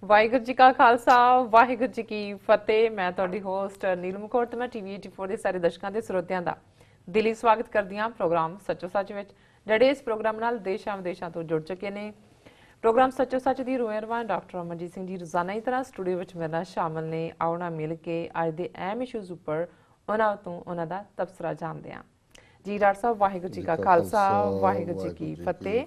ਵਾਹਿਗੁਰੂ ਜੀ ਕਾ ਖਾਲਸਾ ਵਾਹਿਗੁਰੂ ਜੀ ਕੀ ਫਤਿਹ। ਮੈਂ ਤੁਹਾਡੀ ਹੋਸਟ ਨੀਲਮ ਕੌਰ ਤੇ ਮੈਂ ਟੀਵੀ 84 ਦੇ ਸਾਰੇ ਦਰਸ਼ਕਾਂ ਤੇ ਸਰੋਤਿਆਂ ਦਾ ਦਿਲੀ ਸਵਾਗਤ ਕਰਦੀ ਹਾਂ ਪ੍ਰੋਗਰਾਮ ਸੱਚੋ ਸੱਚ ਵਿੱਚ, ਜਿਹੜੇ ਇਸ ਪ੍ਰੋਗਰਾਮ ਨਾਲ ਦੇਸ਼ਾਂ ਵਿਦੇਸ਼ਾਂ ਤੋਂ ਜੁੜ ਚੁੱਕੇ ਨੇ। ਪ੍ਰੋਗਰਾਮ ਸੱਚੋ ਸੱਚ ਦੀ ਰੋਇਰਵਾਨ ਡਾਕਟਰ ਅਮਰਜੀਤ ਸਿੰਘ ਜੀ ਰੋਜ਼ਾਨਾ ਹੀ ਤਰ੍ਹਾਂ ਸਟੂਡੀਓ ਵਿੱਚ ਮੇਰੇ ਨਾਲ ਸ਼ਾਮਲ ਨੇ। ਆਓ ਨਾ ਮਿਲ ਕੇ ਅੱਜ ਦੇ ਅਹਿਮ ਇਸ਼ੂਜ਼ ਉੱਪਰ ਉਹਨਾਂ ਦਾ ਤਬਸਰਾ ਜਾਣਦੇ ਹਾਂ। ਜੀ ਡਾਕਟਰ ਸਾਹਿਬ, ਵਾਹਿਗੁਰੂ ਜੀ ਕਾ ਖਾਲਸਾ ਵਾਹਿਗੁਰੂ ਜੀ ਕੀ ਫਤਿਹ।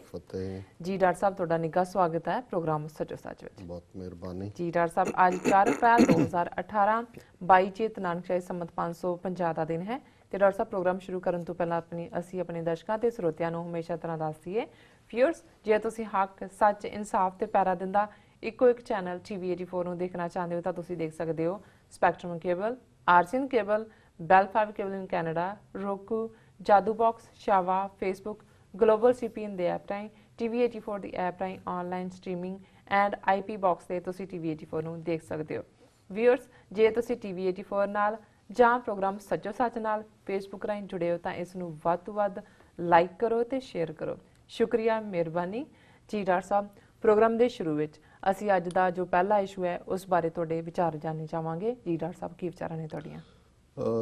ਜੀ ਡਾਕਟਰ ਸਾਹਿਬ, ਤੁਹਾਡਾ ਨਿੱਘਾ ਸਵਾਗਤ ਹੈ ਪ੍ਰੋਗਰਾਮ ਸੱਚੋ ਸੱਚ ਵਿੱਚ। ਬਹੁਤ ਮਿਹਰਬਾਨੀ ਜੀ ਡਾਕਟਰ ਸਾਹਿਬ, ਅੱਜ 4 ਅਪ੍ਰੈਲ 2018 22 ਚੇਤ ਨਾਨਕਸ਼ਾਹੀ ਸੰਮਤ 550 ਦਾ ਦਿਨ ਹੈ। ਤੇ ਡਾਕਟਰ ਸਾਹਿਬ, ਪ੍ਰੋਗਰਾਮ ਸ਼ੁਰੂ ਕਰਨ ਤੋਂ ਪਹਿਲਾਂ ਅਸੀਂ ਆਪਣੇ ਦਰਸ਼ਕਾਂ ਤੇ ਸਰੋਤਿਆਂ ਨੂੰ ਹਮੇਸ਼ਾ ਤਰ੍ਹਾਂ ਦੱਸਦੀਏ ਵਿਊਅਰਸ, ਜੇ ਤੁਸੀਂ ਹੱਕ ਸੱਚ ਇਨਸਾਫ ਤੇ ਪੈਰਾ ਦਿੰਦਾ ਇੱਕੋ ਇੱਕ ਚੈਨਲ ਟੀਵੀ 84 ਨੂੰ ਦੇਖਣਾ ਚਾਹੁੰਦੇ ਹੋ ਤਾਂ ਤੁਸੀਂ ਦੇਖ ਸਕਦੇ ਹੋ Spectrum cable, RCN cable, Bell 5 cable in Canada, Roku, Jadoo box, ਸ਼ਾਵਾ, ਫੇਸਬੁੱਕ, ਗਲੋਬਲ ਸੀਪੀਐਨ ਦੇ ਐਪ ਰਾਹੀਂ, ਟੀਵੀ 84 ਦੀ ਐਪ ਰਾਹੀਂ online streaming and IP box ਤੇ ਤੁਸੀਂ ਟੀਵੀ 84 ਨੂੰ ਦੇਖ ਸਕਦੇ ਹੋ। ਵਿਊਅਰਸ, ਜੇ ਤੁਸੀਂ ਟੀਵੀ 84 ਨਾਲ ਜਾਂ ਪ੍ਰੋਗਰਾਮ ਸੱਚੋ ਸੱਚ ਨਾਲ ਫੇਸਬੁੱਕ ਰਾਹੀਂ ਜੁੜੇ ਹੋ ਤਾਂ ਇਸ ਨੂੰ ਵੱਧ ਤੋਂ ਵੱਧ ਲਾਈਕ ਕਰੋ ਤੇ ਸ਼ੇਅਰ ਕਰੋ। ਸ਼ੁਕਰੀਆ, ਮਿਹਰਬਾਨੀ। ਜੀ ਡਾਕਟਰ ਸਾਹਿਬ, ਪ੍ਰੋਗਰਾਮ ਦੇ ਸ਼ੁਰੂ ਵਿੱਚ ਅਸੀਂ ਅੱਜ ਦਾ ਜੋ ਪਹਿਲਾ ਇਸ਼ੂ ਹੈ ਉਸ ਬਾਰੇ ਤੁਹਾਡੇ ਵਿਚਾਰ ਜਾਣਨੇ ਚਾਹਾਂਗੇ। ਜੀ ਡਾਕਟਰ ਸਾਹਿਬ, ਕੀ ਵਿਚਾਰਾਂ ਨੇ ਤੁਹਾਡੀਆਂ?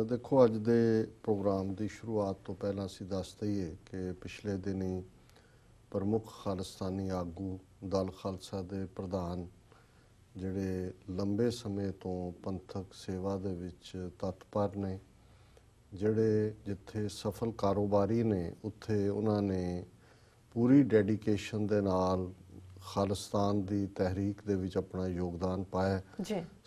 ਦੇਖੋ, ਅੱਜ ਦੇ ਪ੍ਰੋਗਰਾਮ ਦੀ ਸ਼ੁਰੂਆਤ ਤੋਂ ਪਹਿਲਾਂ ਅਸੀਂ ਦੱਸ ਦਈਏ ਕਿ ਪਿਛਲੇ ਦਿਨੀ ਪ੍ਰਮੁੱਖ ਖਾਲਿਸਤਾਨੀ ਆਗੂ ਦਲ ਖਾਲਸਾ ਦੇ ਪ੍ਰਧਾਨ, ਜਿਹੜੇ ਲੰਬੇ ਸਮੇਂ ਤੋਂ ਪੰਥਕ ਸੇਵਾ ਦੇ ਵਿੱਚ ਤਤਪਰ ਨੇ, ਜਿਹੜੇ ਜਿੱਥੇ ਸਫਲ ਕਾਰੋਬਾਰੀ ਨੇ ਉੱਥੇ ਉਹਨਾਂ ਨੇ ਪੂਰੀ ਡੈਡੀਕੇਸ਼ਨ ਦੇ ਨਾਲ ਖਾਲਿਸਤਾਨ ਦੀ ਤਹਿਰੀਕ ਦੇ ਵਿੱਚ ਆਪਣਾ ਯੋਗਦਾਨ ਪਾਇਆ।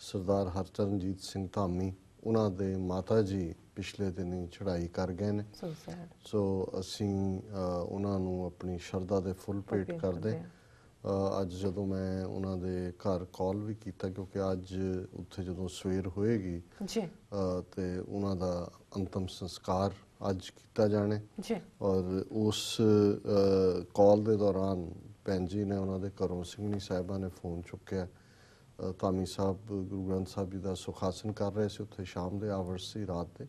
ਸਰਦਾਰ ਹਰਚਰਨਜੀਤ ਸਿੰਘ ਧਾਮੀ, ਉਹਨਾਂ ਦੇ ਮਾਤਾ ਜੀ ਪਿਛਲੇ ਦਿਨੀ ਚੜ੍ਹਾਈ ਕਰ ਗਏ ਨੇ। ਸੋ ਅਸੀਂ ਉਹਨਾਂ ਨੂੰ ਆਪਣੀ ਸ਼ਰਧਾ ਦੇ ਫੁੱਲ ਭੇਟ ਕਰਦੇ। ਅੱਜ ਜਦੋਂ ਮੈਂ ਉਹਨਾਂ ਦੇ ਘਰ ਕਾਲ ਵੀ ਕੀਤਾ, ਕਿਉਂਕਿ ਅੱਜ ਉੱਥੇ ਜਦੋਂ ਸਵੇਰ ਹੋਏਗੀ ਤੇ ਉਹਨਾਂ ਦਾ ਅੰਤਮ ਸੰਸਕਾਰ ਅੱਜ ਕੀਤਾ ਜਾਣਾ। ਔਰ ਉਸ ਕਾਲ ਦੇ ਦੌਰਾਨ ਭੈਣ ਜੀ ਨੇ ਉਹਨਾਂ ਦੇ ਘਰੋਂ ਸਿੰਘਣੀ ਸਾਹਿਬਾਂ ਨੇ ਫੋਨ ਚੁੱਕਿਆ। ਧਾਮੀ ਸਾਹਿਬ ਗੁਰੂ ਗ੍ਰੰਥ ਸਾਹਿਬ ਜੀ ਦਾ ਸੁਖਾਸਨ ਕਰ ਰਹੇ ਸੀ, ਉੱਥੇ ਸ਼ਾਮ ਦੇ ਆਵਰਸ ਸੀ, ਰਾਤ ਦੇ।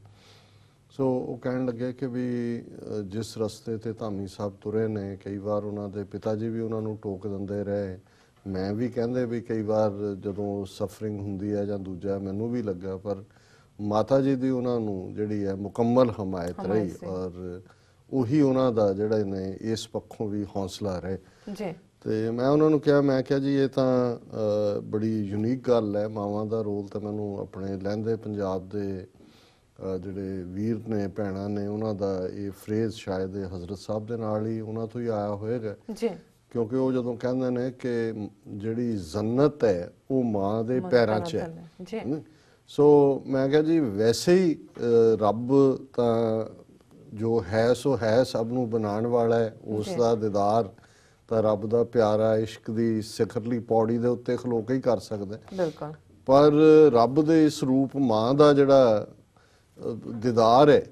ਸੋ ਉਹ ਕਹਿਣ ਲੱਗੇ ਕਿ ਵੀ ਜਿਸ ਰਸਤੇ ਤੇ ਧਾਮੀ ਸਾਹਿਬ ਤੁਰੇ ਨੇ, ਕਈ ਵਾਰ ਉਹਨਾਂ ਦੇ ਪਿਤਾ ਜੀ ਵੀ ਉਹਨਾਂ ਨੂੰ ਟੋਕ ਦਿੰਦੇ ਰਹੇ, ਮੈਂ ਵੀ ਕਹਿੰਦੇ ਵੀ ਕਈ ਵਾਰ ਜਦੋਂ ਸਫਰਿੰਗ ਹੁੰਦੀ ਹੈ ਜਾਂ ਦੂਜਾ ਮੈਨੂੰ ਵੀ ਲੱਗਾ, ਪਰ ਮਾਤਾ ਜੀ ਦੀ ਉਹਨਾਂ ਨੂੰ ਜਿਹੜੀ ਹੈ ਮੁਕੰਮਲ ਹਮਾਇਤ ਰਹੀ ਔਰ ਉਹੀ ਉਹਨਾਂ ਦਾ ਜਿਹੜਾ ਨੇ ਇਸ ਪੱਖੋਂ ਵੀ ਹੌਸਲਾ ਰਹੇ। ਤੇ ਮੈਂ ਉਹਨਾਂ ਨੂੰ ਕਿਹਾ, ਮੈਂ ਕਿਹਾ ਜੀ ਇਹ ਤਾਂ ਬੜੀ ਯੂਨੀਕ ਗੱਲ ਹੈ, ਮਾਵਾਂ ਦਾ ਰੋਲ ਤਾਂ ਮੈਨੂੰ ਆਪਣੇ ਲਹਿੰਦੇ ਪੰਜਾਬ ਦੇ ਜਿਹੜੇ ਵੀਰ ਨੇ, ਭੈਣਾਂ ਨੇ, ਉਹਨਾਂ ਦਾ ਇਹ ਫਰੇਜ਼ ਸ਼ਾਇਦ ਹਜ਼ਰਤ ਸਾਹਿਬ ਦੇ ਨਾਲ ਹੀ ਉਹਨਾਂ ਤੋਂ ਹੀ ਆਇਆ ਹੋਏਗਾ, ਕਿਉਂਕਿ ਉਹ ਜਦੋਂ ਕਹਿੰਦੇ ਨੇ ਕਿ ਜਿਹੜੀ ਜੰਨਤ ਹੈ ਉਹ ਮਾਂ ਦੇ ਪੈਰਾਂ 'ਚ ਹੈ। ਸੋ ਮੈਂ ਕਿਹਾ ਜੀ ਵੈਸੇ ਹੀ ਰੱਬ ਤਾਂ ਜੋ ਹੈ ਸੋ ਹੈ, ਸਭ ਨੂੰ ਬਣਾਉਣ ਵਾਲਾ ਹੈ, ਉਸ ਦਾ ਦੀਦਾਰ ਤਾਂ ਰੱਬ ਦਾ ਪਿਆਰਾ ਇਸ਼ਕ ਦੀ ਸਿਖਰਲੀ ਪੌੜੀ ਦੇ ਉੱਤੇ ਖਲੋ ਕੇ ਹੀ ਕਰ ਸਕਦਾ। ਪਰ ਰੱਬ ਦੇ ਇਸ ਰੂਪ ਮਾਂ ਦਾ ਜਿਹੜਾ ਦੀਦਾਰ ਹੈ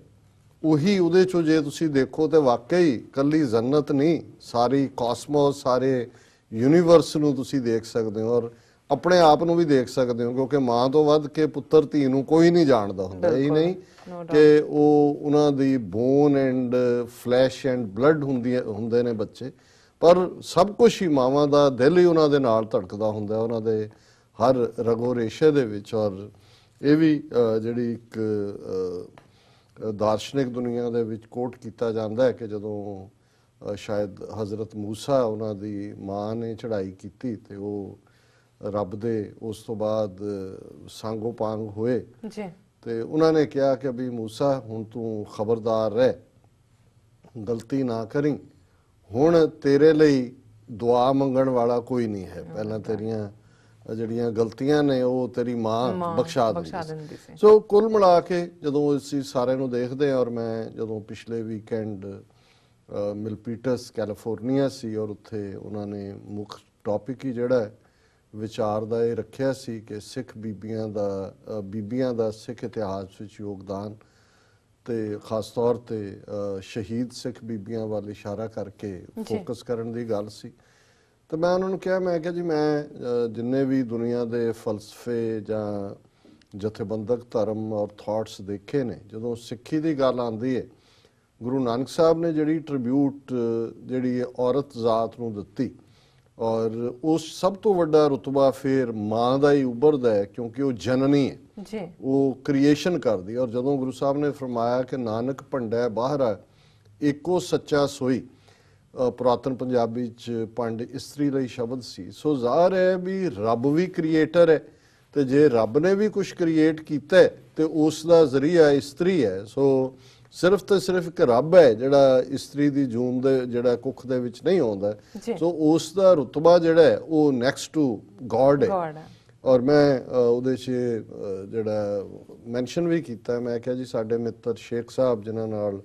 ਉਹੀ ਉਹਦੇ ਚੋਂ ਜੇ ਤੁਸੀਂ ਦੇਖੋ ਤੇ ਵਾਕਈ ਕੱਲੀ ਜੰਨਤ ਨਹੀਂ, ਸਾਰੀ ਕਾਸਮੋਸ, ਸਾਰੇ ਯੂਨੀਵਰਸ ਨੂੰ ਤੁਸੀਂ ਦੇਖ ਸਕਦੇ ਹੋ ਔਰ ਆਪਣੇ ਆਪ ਨੂੰ ਵੀ ਦੇਖ ਸਕਦੇ ਹੋ, ਕਿਉਂਕਿ ਮਾਂ ਤੋਂ ਵੱਧ ਕੇ ਪੁੱਤਰ ਧੀ ਨੂੰ ਕੋਈ ਨਹੀਂ ਜਾਣਦਾ ਹੁੰਦਾ। ਇਹ ਨਹੀਂ ਕਿ ਉਹ ਉਹਨਾਂ ਦੀ bone and flash and blood ਹੁੰਦੇ ਨੇ ਬੱਚੇ, ਪਰ ਸਭ ਕੁਛ ਹੀ ਮਾਵਾਂ ਦਾ ਦਿਲ ਹੀ ਉਹਨਾਂ ਦੇ ਨਾਲ ਧੜਕਦਾ ਹੁੰਦਾ, ਉਹਨਾਂ ਦੇ ਹਰ ਰਗੋ ਰੇਸ਼ੇ ਦੇ ਵਿੱਚ। ਔਰ ਇਹ ਵੀ ਜਿਹੜੀ ਇੱਕ ਦਾਰਸ਼ਨਿਕ ਦੁਨੀਆ ਦੇ ਵਿੱਚ ਕੋਟ ਕੀਤਾ ਜਾਂਦਾ ਹੈ ਕਿ ਜਦੋਂ ਸ਼ਾਇਦ ਹਜ਼ਰਤ ਮੂਸਾ, ਉਹਨਾਂ ਦੀ ਮਾਂ ਨੇ ਚੜ੍ਹਾਈ ਕੀਤੀ ਤੇ ਉਹ ਰੱਬ ਦੇ ਉਸ ਤੋਂ ਬਾਅਦ ਸਾਂਗੋ ਪਾਂਗ ਹੋਏ ਤੇ ਉਹਨਾਂ ਨੇ ਕਿਹਾ ਕਿ ਵੀ ਮੂਸਾ ਹੁਣ ਤੂੰ ਖਬਰਦਾਰ ਰਹਿ, ਗਲਤੀ ਨਾ ਕਰੀ, ਹੁਣ ਤੇਰੇ ਲਈ ਦੁਆ ਮੰਗਣ ਵਾਲਾ ਕੋਈ ਨਹੀਂ ਹੈ, ਪਹਿਲਾਂ ਤੇਰੀਆਂ ਜਿਹੜੀਆਂ ਗਲਤੀਆਂ ਨੇ ਉਹ ਤੇਰੀ ਮਾਂ ਬਖਸ਼ਾ ਦਿੰਦੀ ਸੀ। ਸੋ ਕੁੱਲ ਮਿਲਾ ਕੇ ਜਦੋਂ ਅਸੀਂ ਸਾਰਿਆਂ ਨੂੰ ਦੇਖਦੇ ਹਾਂ, ਔਰ ਮੈਂ ਜਦੋਂ ਪਿਛਲੇ ਵੀਕਐਂਡ ਮਿਲਪੀਟਸ ਕੈਲੀਫੋਰਨੀਆ ਸੀ ਔਰ ਉੱਥੇ ਉਹਨਾਂ ਨੇ ਮੁੱਖ ਟੌਪਿਕ ਹੀ ਜਿਹੜਾ ਵਿਚਾਰ ਦਾ ਇਹ ਰੱਖਿਆ ਸੀ ਕਿ ਸਿੱਖ ਬੀਬੀਆਂ ਦਾ ਸਿੱਖ ਇਤਿਹਾਸ ਵਿੱਚ ਯੋਗਦਾਨ ਤੇ ਖਾਸ ਤੌਰ ਤੇ ਸ਼ਹੀਦ ਸਿੱਖ ਬੀਬੀਆਂ ਵੱਲ ਇਸ਼ਾਰਾ ਕਰਕੇ ਫੋਕਸ ਕਰਨ ਦੀ ਗੱਲ ਸੀ। ਤਾਂ ਮੈਂ ਉਹਨਾਂ ਨੂੰ ਕਿਹਾ, ਮੈਂ ਕਿਹਾ ਜੀ ਮੈਂ ਜਿੰਨੇ ਵੀ ਦੁਨੀਆ ਦੇ ਫਲਸਫੇ ਜਾਂ ਜਥੇਬੰਦਕ ਧਰਮ ਔਰ ਥਾਟਸ ਦੇਖੇ ਨੇ, ਜਦੋਂ ਸਿੱਖੀ ਦੀ ਗੱਲ ਆਉਂਦੀ ਹੈ, ਗੁਰੂ ਨਾਨਕ ਸਾਹਿਬ ਨੇ ਜਿਹੜੀ ਟ੍ਰਿਬਿਊਟ ਜਿਹੜੀ ਔਰਤ ਜ਼ਾਤ ਨੂੰ ਦਿੱਤੀ ਔਰ ਉਸ ਸਭ ਤੋਂ ਵੱਡਾ ਰੁਤਬਾ ਫਿਰ ਮਾਂ ਦਾ ਹੀ ਉੱਭਰਦਾ ਹੈ, ਕਿਉਂਕਿ ਉਹ ਜਨਨੀ ਹੈ ਜੀ, ਉਹ ਕ੍ਰੀਏਸ਼ਨ ਕਰਦੀ। ਔਰ ਜਦੋਂ ਗੁਰੂ ਸਾਹਿਬ ਨੇ ਫਰਮਾਇਆ ਕਿ ਨਾਨਕ ਭੰਡੈ ਬਾਹਰਾ ਇੱਕੋ ਸੱਚਾ ਸੋਈ, ਪੁਰਾਤਨ ਪੰਜਾਬੀ ਚ ਪੰਡ ਇਸਤਰੀ ਲਈ ਸ਼ਬਦ ਸੀ। ਸੋ ਜ਼ਾਹਰ ਹੈ ਵੀ ਰੱਬ ਵੀ ਕ੍ਰੀਏਟਰ ਹੈ, ਤੇ ਜੇ ਰੱਬ ਨੇ ਵੀ ਕੁਝ ਕ੍ਰੀਏਟ ਕੀਤਾ ਤੇ ਉਸ ਦਾ ਜ਼ਰੀਆ ਇਸਤਰੀ ਹੈ। ਸੋ ਸਿਰਫ ਤੇ ਸਿਰਫ ਇੱਕ ਰੱਬ ਹੈ ਜਿਹੜਾ ਇਸਤਰੀ ਦੀ ਜੂਨ ਦੇ ਜਿਹੜਾ ਕੁੱਖ ਦੇ ਵਿੱਚ ਨਹੀਂ ਆਉਂਦਾ। ਸੋ ਉਸ ਦਾ ਰੁਤਬਾ ਜਿਹੜਾ ਹੈ ਉਹ ਨੈਕਸਟ ਟੂ ਗੋਡ ਹੈ। ਔਰ ਮੈਂ ਉਹਦੇ 'ਚ ਜਿਹੜਾ ਮੈਂਸ਼ਨ ਵੀ ਕੀਤਾ, ਮੈਂ ਕਿਹਾ ਜੀ ਸਾਡੇ ਮਿੱਤਰ ਸ਼ੇਖ ਸਾਹਿਬ ਜਿਨ੍ਹਾਂ ਨਾਲ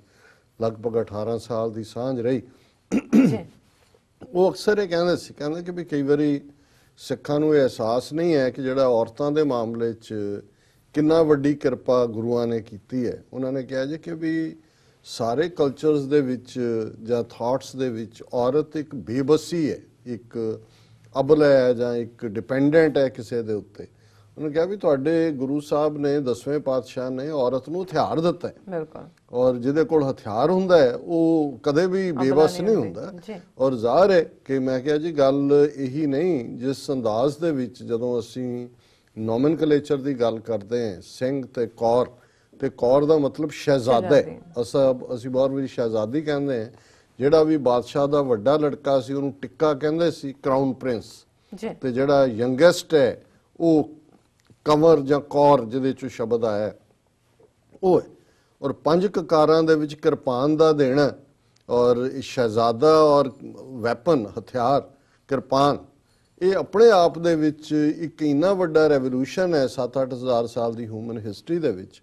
ਲਗਭਗ 18 ਸਾਲ ਦੀ ਸਾਂਝ ਰਹੀ, ਉਹ ਅਕਸਰ ਇਹ ਕਹਿੰਦੇ ਕਿ ਵੀ ਕਈ ਵਾਰੀ ਸਿੱਖਾਂ ਨੂੰ ਇਹ ਅਹਿਸਾਸ ਨਹੀਂ ਹੈ ਕਿ ਜਿਹੜਾ ਔਰਤਾਂ ਦੇ ਮਾਮਲੇ 'ਚ ਕਿੰਨਾ ਵੱਡੀ ਕਿਰਪਾ ਗੁਰੂਆਂ ਨੇ ਕੀਤੀ ਹੈ। ਉਹਨਾਂ ਨੇ ਕਿਹਾ ਜੀ ਕਿ ਵੀ ਸਾਰੇ ਕਲਚਰਸ ਦੇ ਵਿੱਚ ਜਾਂ ਥਾਟਸ ਦੇ ਵਿੱਚ ਔਰਤ ਇੱਕ ਬੇਬਸੀ ਹੈ, ਇੱਕ ਅਬਲ ਹੈ ਜਾਂ ਇੱਕ ਡਿਪੈਂਡੈਂਟ ਹੈ ਕਿਸੇ ਦੇ ਉੱਤੇ। ਉਹਨੇ ਕਿਹਾ ਵੀ ਤੁਹਾਡੇ ਗੁਰੂ ਸਾਹਿਬ ਨੇ 10ਵੇਂ ਪਾਤਸ਼ਾਹ ਨੇ ਔਰਤ ਨੂੰ ਹਥਿਆਰ ਦਿੱਤਾ ਹੈ, ਬਿਲਕੁਲ, ਔਰ ਜਿਹਦੇ ਕੋਲ ਹਥਿਆਰ ਹੁੰਦਾ ਹੈ ਉਹ ਕਦੇ ਵੀ ਬੇਬਸ ਨਹੀਂ ਹੁੰਦਾ। ਔਰ ਜ਼ਾਹਰ ਹੈ ਕਿ ਮੈਂ ਕਿਹਾ ਜੀ ਗੱਲ ਇਹੀ ਨਹੀਂ, ਜਿਸ ਅੰਦਾਜ਼ ਦੇ ਵਿੱਚ ਜਦੋਂ ਅਸੀਂ ਨੋਮਨਕਲੇਚਰ ਦੀ ਗੱਲ ਕਰਦੇ ਹਾਂ, ਸਿੰਘ ਤੇ ਕੌਰ, ਤੇ ਕੌਰ ਦਾ ਮਤਲਬ ਸ਼ਹਿਜ਼ਾਦਾ ਹੈ। ਅਸੀਂ ਬਹੁਤ ਵਾਰੀ ਸ਼ਹਿਜ਼ਾਦੀ ਕਹਿੰਦੇ ਹਾਂ। ਜਿਹੜਾ ਵੀ ਬਾਦਸ਼ਾਹ ਦਾ ਵੱਡਾ ਲੜਕਾ ਸੀ ਉਹਨੂੰ ਟਿੱਕਾ ਕਹਿੰਦੇ ਸੀ, ਕਰਾਊਨ ਪ੍ਰਿੰਸ, ਤੇ ਜਿਹੜਾ ਯੰਗੈਸਟ ਹੈ ਉਹ ਕੰਵਰ ਜਾਂ ਕੌਰ ਜਿਹਦੇ ਚੋਂ ਸ਼ਬਦ ਆਇਆ ਉਹ ਹੈ। ਔਰ 5 ਕਕਾਰਾਂ ਦੇ ਵਿੱਚ ਕਿਰਪਾਨ ਦਾ ਦੇਣਾ, ਔਰ ਸ਼ਹਿਜ਼ਾਦਾ ਔਰ ਵੈਪਨ ਹਥਿਆਰ ਕਿਰਪਾਨ, ਇਹ ਆਪਣੇ ਆਪ ਦੇ ਵਿੱਚ ਇੱਕ ਇੰਨਾ ਵੱਡਾ ਰੈਵੋਲੂਸ਼ਨ ਹੈ 7-8 ਹਜ਼ਾਰ ਸਾਲ ਦੀ ਹਿਊਮਨ ਹਿਸਟਰੀ ਦੇ ਵਿੱਚ।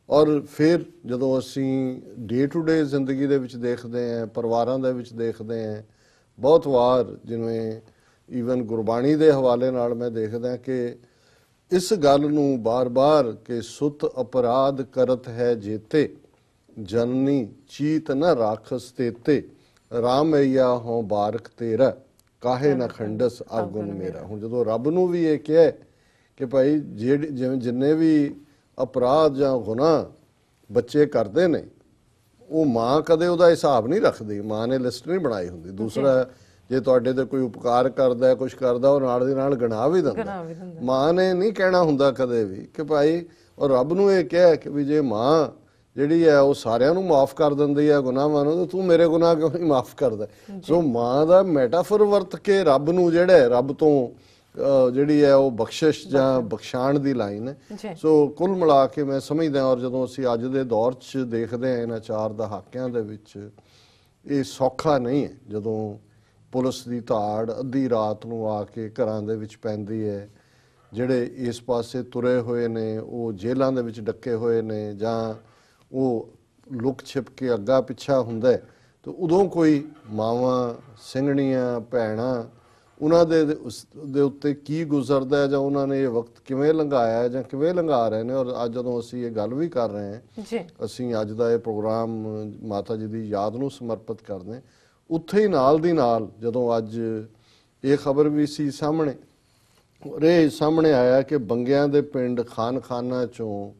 ਔਰ ਫਿਰ ਜਦੋਂ ਅਸੀਂ ਡੇ ਟੂ ਡੇ ਜ਼ਿੰਦਗੀ ਦੇ ਵਿੱਚ ਦੇਖਦੇ ਹਾਂ, ਪਰਿਵਾਰਾਂ ਦੇ ਵਿੱਚ ਦੇਖਦੇ ਹਾਂ, ਬਹੁਤ ਵਾਰ ਜਿਵੇਂ ਈਵਨ ਗੁਰਬਾਣੀ ਦੇ ਹਵਾਲੇ ਨਾਲ ਮੈਂ ਦੇਖਦਾ ਕਿ ਇਸ ਗੱਲ ਨੂੰ ਬਾਰ-ਬਾਰ ਕਿ ਸੁਤ ਅਪਰਾਧ ਕਰਤ ਹੈ ਜੇਤੇ, ਜਨਨੀ ਚੀਤ ਨ ਰਾਖਸ ਤੇਤੇ, ਰਾਮਈਆ ਹੋਂ ਬਾਰਕ ਤੇਰਾ, ਕਾਹੇ ਨਾ ਖੰਡਸ ਅਵਗੁਣ ਮੇਰਾ। ਹੁਣ ਜਦੋਂ ਰੱਬ ਨੂੰ ਵੀ ਇਹ ਕਿਹਾ ਕਿ ਭਾਈ ਜਿਵੇਂ ਜਿੰਨੇ ਵੀ ਅਪਰਾਧ ਜਾਂ ਗੁਨਾਹ ਬੱਚੇ ਕਰਦੇ ਨੇ ਉਹ ਮਾਂ ਕਦੇ ਉਹਦਾ ਹਿਸਾਬ ਨਹੀਂ ਰੱਖਦੀ, ਮਾਂ ਨੇ ਲਿਸਟ ਨਹੀਂ ਬਣਾਈ ਹੁੰਦੀ। ਦੂਸਰਾ, ਜੇ ਤੁਹਾਡੇ ਤੇ ਕੋਈ ਉਪਕਾਰ ਕਰਦਾ ਕੁਝ ਕਰਦਾ ਉਹ ਨਾਲ ਦੀ ਨਾਲ ਗਨਾਹ ਵੀ ਦਿੰਦਾ, ਮਾਂ ਨੇ ਨਹੀਂ ਕਹਿਣਾ ਹੁੰਦਾ ਕਦੇ ਵੀ ਕਿ ਭਾਈ। ਔਰ ਰੱਬ ਨੂੰ ਇਹ ਕਿਹਾ ਕਿ ਵੀ ਜੇ ਮਾਂ ਜਿਹੜੀ ਹੈ ਉਹ ਸਾਰਿਆਂ ਨੂੰ ਮਾਫ ਕਰ ਦਿੰਦੀ ਹੈ ਗੁਨਾਹਾਂ ਨੂੰ, ਤਾਂ ਤੂੰ ਮੇਰੇ ਗੁਨਾਹ ਕਿਉਂ ਨਹੀਂ ਮਾਫ ਕਰਦਾ। ਸੋ ਮਾਂ ਦਾ ਮੈਟਾਫਰ ਵਰਤ ਕੇ ਰੱਬ ਨੂੰ ਜਿਹੜਾ ਰੱਬ ਤੋਂ ਜਿਹੜੀ ਹੈ ਉਹ ਬਖਸ਼ਿਸ਼ ਜਾਂ ਬਖਸ਼ਾਣ ਦੀ ਲਾਈਨ ਹੈ। ਸੋ ਕੁੱਲ ਮਿਲਾ ਕੇ ਮੈਂ ਸਮਝਦਾ, ਔਰ ਜਦੋਂ ਅਸੀਂ ਅੱਜ ਦੇ ਦੌਰ 'ਚ ਦੇਖਦੇ ਹਾਂ ਇਹਨਾਂ 4 ਦਹਾਕਿਆਂ ਦੇ ਵਿੱਚ, ਇਹ ਸੌਖਾ ਨਹੀਂ ਹੈ ਜਦੋਂ ਪੁਲਿਸ ਦੀ ਧਾੜ ਅੱਧੀ ਰਾਤ ਨੂੰ ਆ ਕੇ ਘਰਾਂ ਦੇ ਵਿੱਚ ਪੈਂਦੀ ਹੈ। ਜਿਹੜੇ ਇਸ ਪਾਸੇ ਤੁਰੇ ਹੋਏ ਨੇ ਉਹ ਜੇਲ੍ਹਾਂ ਦੇ ਵਿੱਚ ਡੱਕੇ ਹੋਏ ਨੇ, ਜਾਂ ਉਹ ਲੁਕ ਛਿਪ ਕੇ ਅੱਗਾ ਪਿੱਛਾ ਹੁੰਦਾ, ਤੇ ਉਦੋਂ ਕੋਈ ਮਾਵਾਂ, ਸਿੰਘਣੀਆਂ, ਭੈਣਾਂ, ਉਹਨਾਂ ਦੇ ਉੱਤੇ ਕੀ ਗੁਜ਼ਰਦਾ ਹੈ, ਜਾਂ ਉਹਨਾਂ ਨੇ ਇਹ ਵਕਤ ਕਿਵੇਂ ਲੰਘਾਇਆ ਜਾਂ ਕਿਵੇਂ ਲੰਘਾ ਰਹੇ ਨੇ। ਔਰ ਅੱਜ ਜਦੋਂ ਅਸੀਂ ਇਹ ਗੱਲ ਵੀ ਕਰ ਰਹੇ ਹਾਂ, ਅਸੀਂ ਅੱਜ ਦਾ ਇਹ ਪ੍ਰੋਗਰਾਮ ਮਾਤਾ ਜੀ ਦੀ ਯਾਦ ਨੂੰ ਸਮਰਪਿਤ ਕਰਦੇ ਹਾਂ, ਉੱਥੇ ਹੀ ਨਾਲ ਦੀ ਨਾਲ ਜਦੋਂ ਅੱਜ ਇਹ ਖਬਰ ਵੀ ਸੀ ਸਾਹਮਣੇ ਆਇਆ ਕਿ ਬੰਗਿਆਂ ਦੇ ਪਿੰਡ ਖਾਨਾ ਚੋਂ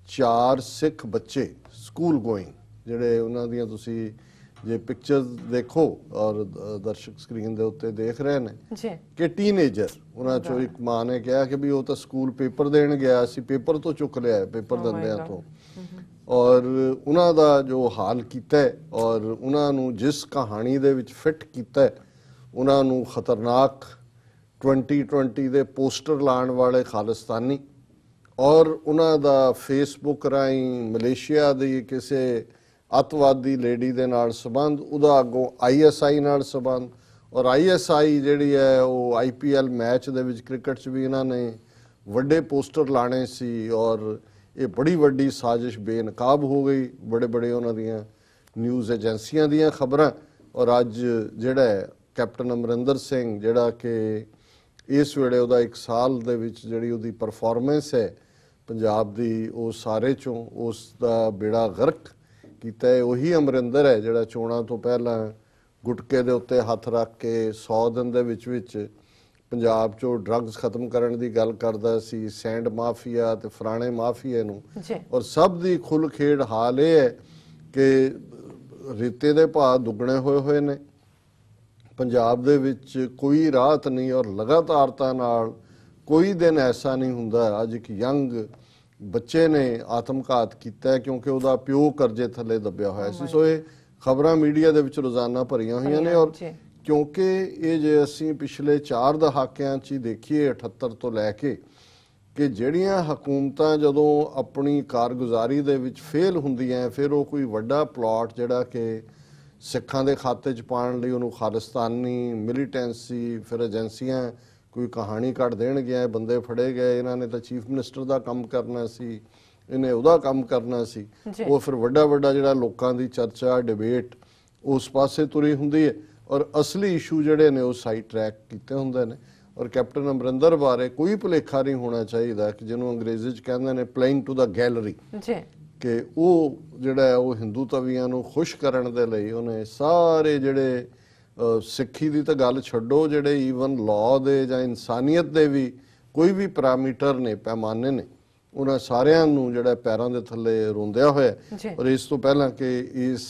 4 ਸਿੱਖ ਬੱਚੇ ਸਕੂਲ ਗੋਇੰਗ, ਜਿਹੜੇ ਉਹਨਾਂ ਦੀਆਂ ਤੁਸੀਂ ਜੇ ਪਿਕਚਰਸ ਦੇਖੋ ਔਰ ਦਰਸ਼ਕ ਸਕਰੀਨ ਦੇ ਉੱਤੇ ਦੇਖ ਰਹੇ ਨੇ ਕਿ ਟੀਨੇਜਰ, ਉਹਨਾਂ ਚੋਂ ਇੱਕ ਮਾਂ ਨੇ ਕਿਹਾ ਕਿ ਵੀ ਉਹ ਤਾਂ ਸਕੂਲ ਪੇਪਰ ਦੇਣ ਗਿਆ ਸੀ, ਪੇਪਰ ਤੋਂ ਚੁੱਕ ਲਿਆ, ਪੇਪਰ ਦਿੰਦਿਆਂ ਤੋਂ। ਔਰ ਉਹਨਾਂ ਦਾ ਜੋ ਹਾਲ ਕੀਤਾ ਔਰ ਉਹਨਾਂ ਨੂੰ ਜਿਸ ਕਹਾਣੀ ਦੇ ਵਿੱਚ ਫਿੱਟ ਕੀਤਾ, ਉਹਨਾਂ ਨੂੰ ਖਤਰਨਾਕ 2020 ਦੇ ਪੋਸਟਰ ਲਾਉਣ ਵਾਲੇ ਖਾਲਿਸਤਾਨੀ, ਔਰ ਉਹਨਾਂ ਦਾ ਫੇਸਬੁੱਕ ਰਾਹੀਂ ਮਲੇਸ਼ੀਆ ਦੀ ਕਿਸੇ ਅੱਤਵਾਦੀ ਲੇਡੀ ਦੇ ਨਾਲ ਸੰਬੰਧ, ਉਹਦਾ ਅੱਗੋਂ ISI ਨਾਲ ਸੰਬੰਧ, ਔਰ ISI ਜਿਹੜੀ ਹੈ ਉਹ IPL ਮੈਚ ਦੇ ਵਿੱਚ ਕ੍ਰਿਕਟ 'ਚ ਵੀ ਇਹਨਾਂ ਨੇ ਵੱਡੇ ਪੋਸਟਰ ਲਾਣੇ ਸੀ, ਔਰ ਇਹ ਬੜੀ ਵੱਡੀ ਸਾਜ਼ਿਸ਼ ਬੇਨਕਾਬ ਹੋ ਗਈ। ਬੜੇ ਉਹਨਾਂ ਦੀਆਂ ਨਿਊਜ਼ ਏਜੰਸੀਆਂ ਦੀਆਂ ਖਬਰਾਂ। ਔਰ ਅੱਜ ਜਿਹੜਾ ਕੈਪਟਨ ਅਮਰਿੰਦਰ ਸਿੰਘ, ਜਿਹੜਾ ਕਿ ਇਸ ਵੇਲੇ ਉਹਦਾ 1 ਸਾਲ ਦੇ ਵਿੱਚ ਜਿਹੜੀ ਉਹਦੀ ਪਰਫਾਰਮੈਂਸ ਹੈ ਪੰਜਾਬ ਦੀ, ਉਹ ਸਾਰੇ ਚੋਂ ਉਸ ਦਾ ਬੇੜਾ ਗਰਕ ਕੀਤਾ ਹੈ। ਉਹੀ ਅਮਰਿੰਦਰ ਹੈ ਜਿਹੜਾ ਚੋਣਾਂ ਤੋਂ ਪਹਿਲਾਂ ਗੁਟਕੇ ਦੇ ਉੱਤੇ ਹੱਥ ਰੱਖ ਕੇ 100 ਦਿਨ ਦੇ ਵਿੱਚ ਪੰਜਾਬ 'ਚੋਂ ਡਰੱਗਸ ਖਤਮ ਕਰਨ ਦੀ ਗੱਲ ਕਰਦਾ ਸੀ, ਸੈਂਡ ਮਾਫੀਆ ਤੇ ਫਰਾਣੇ ਮਾਫੀਏ ਨੂੰ। ਔਰ ਸਭ ਦੀ ਖੁੱਲ ਖੇਡ ਹਾਲ ਇਹ ਹੈ ਕਿ ਰੇਤੇ ਦੇ ਭਾਅ ਦੁੱਗਣੇ ਹੋਏ ਨੇ, ਪੰਜਾਬ ਦੇ ਵਿੱਚ ਕੋਈ ਰਾਹਤ ਨਹੀਂ ਔਰ ਲਗਾਤਾਰਤਾ ਨਾਲ ਕੋਈ ਦਿਨ ਐਸਾ ਨਹੀਂ ਹੁੰਦਾ। ਅੱਜ ਇੱਕ ਯੰਗ ਬੱਚੇ ਨੇ ਆਤਮਘਾਤ ਕੀਤਾ ਕਿਉਂਕਿ ਉਹਦਾ ਪਿਓ ਕਰਜ਼ੇ ਥੱਲੇ ਦੱਬਿਆ ਹੋਇਆ ਸੀ। ਸੋ ਇਹ ਖਬਰਾਂ ਮੀਡੀਆ ਦੇ ਵਿੱਚ ਰੋਜ਼ਾਨਾ ਭਰੀਆਂ ਹੋਈਆਂ ਨੇ ਔਰ ਕਿਉਂਕਿ ਇਹ ਜੇ ਅਸੀਂ ਪਿਛਲੇ 4 ਦਹਾਕਿਆਂ 'ਚ ਹੀ ਦੇਖੀਏ 78 ਤੋਂ ਲੈ ਕੇ ਕਿ ਜਿਹੜੀਆਂ ਹਕੂਮਤਾਂ ਜਦੋਂ ਆਪਣੀ ਕਾਰਗੁਜ਼ਾਰੀ ਦੇ ਵਿੱਚ ਫੇਲ ਹੁੰਦੀਆਂ ਫਿਰ ਉਹ ਕੋਈ ਵੱਡਾ ਪਲਾਟ ਜਿਹੜਾ ਕਿ ਸਿੱਖਾਂ ਦੇ ਖਾਤੇ 'ਚ ਪਾਉਣ ਲਈ ਉਹਨੂੰ ਖਾਲਿਸਤਾਨੀ ਮਿਲੀਟੈਂਸੀ ਫਿਰ ਏਜੰਸੀਆਂ ਕੋਈ ਕਹਾਣੀ ਕੱਢ ਦੇਣਗੇ, ਬੰਦੇ ਫੜੇ ਗਏ, ਇਹਨਾਂ ਨੇ ਤਾਂ ਚੀਫ ਮਿਨਿਸਟਰ ਦਾ ਕੰਮ ਕਰਨਾ ਸੀ, ਇਹਨੇ ਉਹਦਾ ਕੰਮ ਕਰਨਾ ਸੀ। ਉਹ ਫਿਰ ਵੱਡਾ ਵੱਡਾ ਜਿਹੜਾ ਲੋਕਾਂ ਦੀ ਚਰਚਾ ਡਿਬੇਟ ਉਸ ਪਾਸੇ ਤੁਰੀ ਹੁੰਦੀ ਹੈ ਔਰ ਅਸਲੀ ਇਸ਼ੂ ਜਿਹੜੇ ਨੇ ਉਹ ਸਾਈਡ ਟਰੈਕ ਕੀਤੇ ਹੁੰਦੇ ਨੇ। ਔਰ ਕੈਪਟਨ ਅਮਰਿੰਦਰ ਬਾਰੇ ਕੋਈ ਭੁਲੇਖਾ ਨਹੀਂ ਹੋਣਾ ਚਾਹੀਦਾ ਕਿ ਜਿਹਨੂੰ ਅੰਗਰੇਜ਼ੀ 'ਚ ਕਹਿੰਦੇ ਨੇ ਪਲੇਇੰਗ ਟੂ ਦਾ ਗੈਲਰੀ, ਕਿ ਉਹ ਜਿਹੜਾ ਹੈ ਉਹ ਹਿੰਦੂ ਤਵੀਆਂ ਨੂੰ ਖੁਸ਼ ਕਰਨ ਦੇ ਲਈ ਉਹਨੇ ਸਾਰੇ ਜਿਹੜੇ ਸਿੱਖੀ ਦੀ ਤਾਂ ਗੱਲ ਛੱਡੋ, ਜਿਹੜੇ ਈਵਨ ਲਾਅ ਦੇ ਜਾਂ ਇਨਸਾਨੀਅਤ ਦੇ ਵੀ ਕੋਈ ਵੀ ਪੈਰਾਮੀਟਰ ਨੇ, ਪੈਮਾਨੇ ਨੇ, ਉਹਨਾਂ ਸਾਰਿਆਂ ਨੂੰ ਜਿਹੜਾ ਪੈਰਾਂ ਦੇ ਥੱਲੇ ਰੋਂਦਿਆ ਹੋਇਆ। ਔਰ ਇਸ ਤੋਂ ਪਹਿਲਾਂ ਕਿ ਇਸ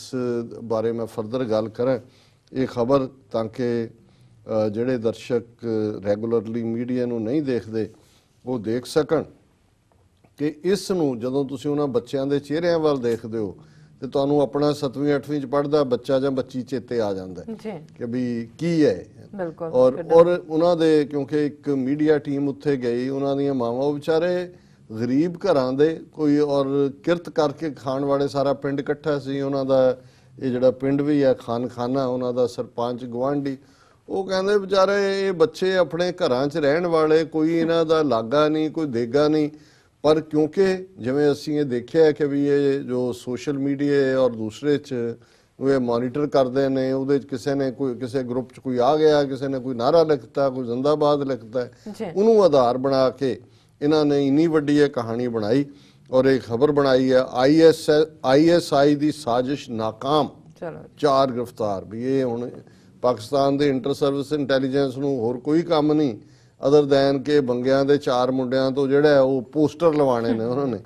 ਬਾਰੇ ਮੈਂ ਫਰਦਰ ਗੱਲ ਕਰਾਂ, ਇਹ ਖਬਰ ਤਾਂ ਕਿ ਜਿਹੜੇ ਦਰਸ਼ਕ ਰੈਗੂਲਰਲੀ ਮੀਡੀਆ ਨੂੰ ਨਹੀਂ ਦੇਖਦੇ ਉਹ ਦੇਖ ਸਕਣ ਕਿ ਇਸ ਨੂੰ ਜਦੋਂ ਤੁਸੀਂ ਉਹਨਾਂ ਬੱਚਿਆਂ ਦੇ ਚਿਹਰਿਆਂ ਵੱਲ ਦੇਖਦੇ ਹੋ ਤੇ ਤੁਹਾਨੂੰ ਆਪਣਾ 7ਵੀਂ 8ਵੀਂ 'ਚ ਪੜ੍ਹਦਾ ਬੱਚਾ ਜਾਂ ਬੱਚੀ ਚੇਤੇ ਆ ਜਾਂਦਾ ਕਿ ਵੀ ਕੀ ਹੈ। ਔਰ ਉਹਨਾਂ ਦੇ ਕਿਉਂਕਿ ਇੱਕ ਮੀਡੀਆ ਟੀਮ ਉੱਥੇ ਗਈ, ਉਹਨਾਂ ਦੀਆਂ ਮਾਵਾਂ ਉਹ ਵਿਚਾਰੇ ਗਰੀਬ ਘਰਾਂ ਦੇ ਕੋਈ ਔਰ ਕਿਰਤ ਕਰਕੇ ਖਾਣ ਵਾਲੇ ਸਾਰਾ ਪਿੰਡ ਇਕੱਠਾ ਸੀ। ਉਹਨਾਂ ਦਾ ਇਹ ਜਿਹੜਾ ਪਿੰਡ ਵੀ ਹੈ ਖਾਨਖਾਨਾ, ਉਹਨਾਂ ਦਾ ਸਰਪੰਚ ਗੁਆਂਢੀ, ਉਹ ਕਹਿੰਦੇ ਵਿਚਾਰੇ ਇਹ ਬੱਚੇ ਆਪਣੇ ਘਰਾਂ 'ਚ ਰਹਿਣ ਵਾਲੇ, ਕੋਈ ਇਹਨਾਂ ਦਾ ਲਾਗਾ ਨਹੀਂ, ਕੋਈ ਦੇਗਾ ਨਹੀਂ। ਪਰ ਕਿਉਂਕਿ ਜਿਵੇਂ ਅਸੀਂ ਇਹ ਦੇਖਿਆ ਕਿ ਵੀ ਇਹ ਜੋ ਸੋਸ਼ਲ ਮੀਡੀਆ ਔਰ ਦੂਸਰੇ 'ਚ ਇਹ ਮੋਨੀਟਰ ਕਰਦੇ ਨੇ, ਉਹਦੇ 'ਚ ਕਿਸੇ ਨੇ ਕੋਈ ਕਿਸੇ ਗਰੁੱਪ 'ਚ ਕੋਈ ਆ ਗਿਆ, ਕਿਸੇ ਨੇ ਕੋਈ ਨਾਰਾ ਲਿਖਤਾ, ਕੋਈ ਜ਼ਿੰਦਾਬਾਦ ਲਿਖਤਾ, ਉਹਨੂੰ ਆਧਾਰ ਬਣਾ ਕੇ ਇਹਨਾਂ ਨੇ ਇੰਨੀ ਵੱਡੀ ਇਹ ਕਹਾਣੀ ਬਣਾਈ ਔਰ ਇਹ ਖਬਰ ਬਣਾਈ ਹੈ ISI ਦੀ ਸਾਜ਼ਿਸ਼ ਨਾਕਾਮ, 4 ਗ੍ਰਿਫਤਾਰ। ਵੀ ਇਹ ਹੁਣ ਪਾਕਿਸਤਾਨ ਦੇ ਇੰਟਰ ਸਰਵਿਸ ਇੰਟੈਲੀਜੈਂਸ ਨੂੰ ਹੋਰ ਕੋਈ ਕੰਮ ਨਹੀਂ ਅਦਰ ਦੈਨ ਕਿ ਬੰਗਿਆਂ ਦੇ 4 ਮੁੰਡਿਆਂ ਤੋਂ ਜਿਹੜਾ ਉਹ ਪੋਸਟਰ ਲਵਾਣੇ ਨੇ ਉਹਨਾਂ ਨੇ।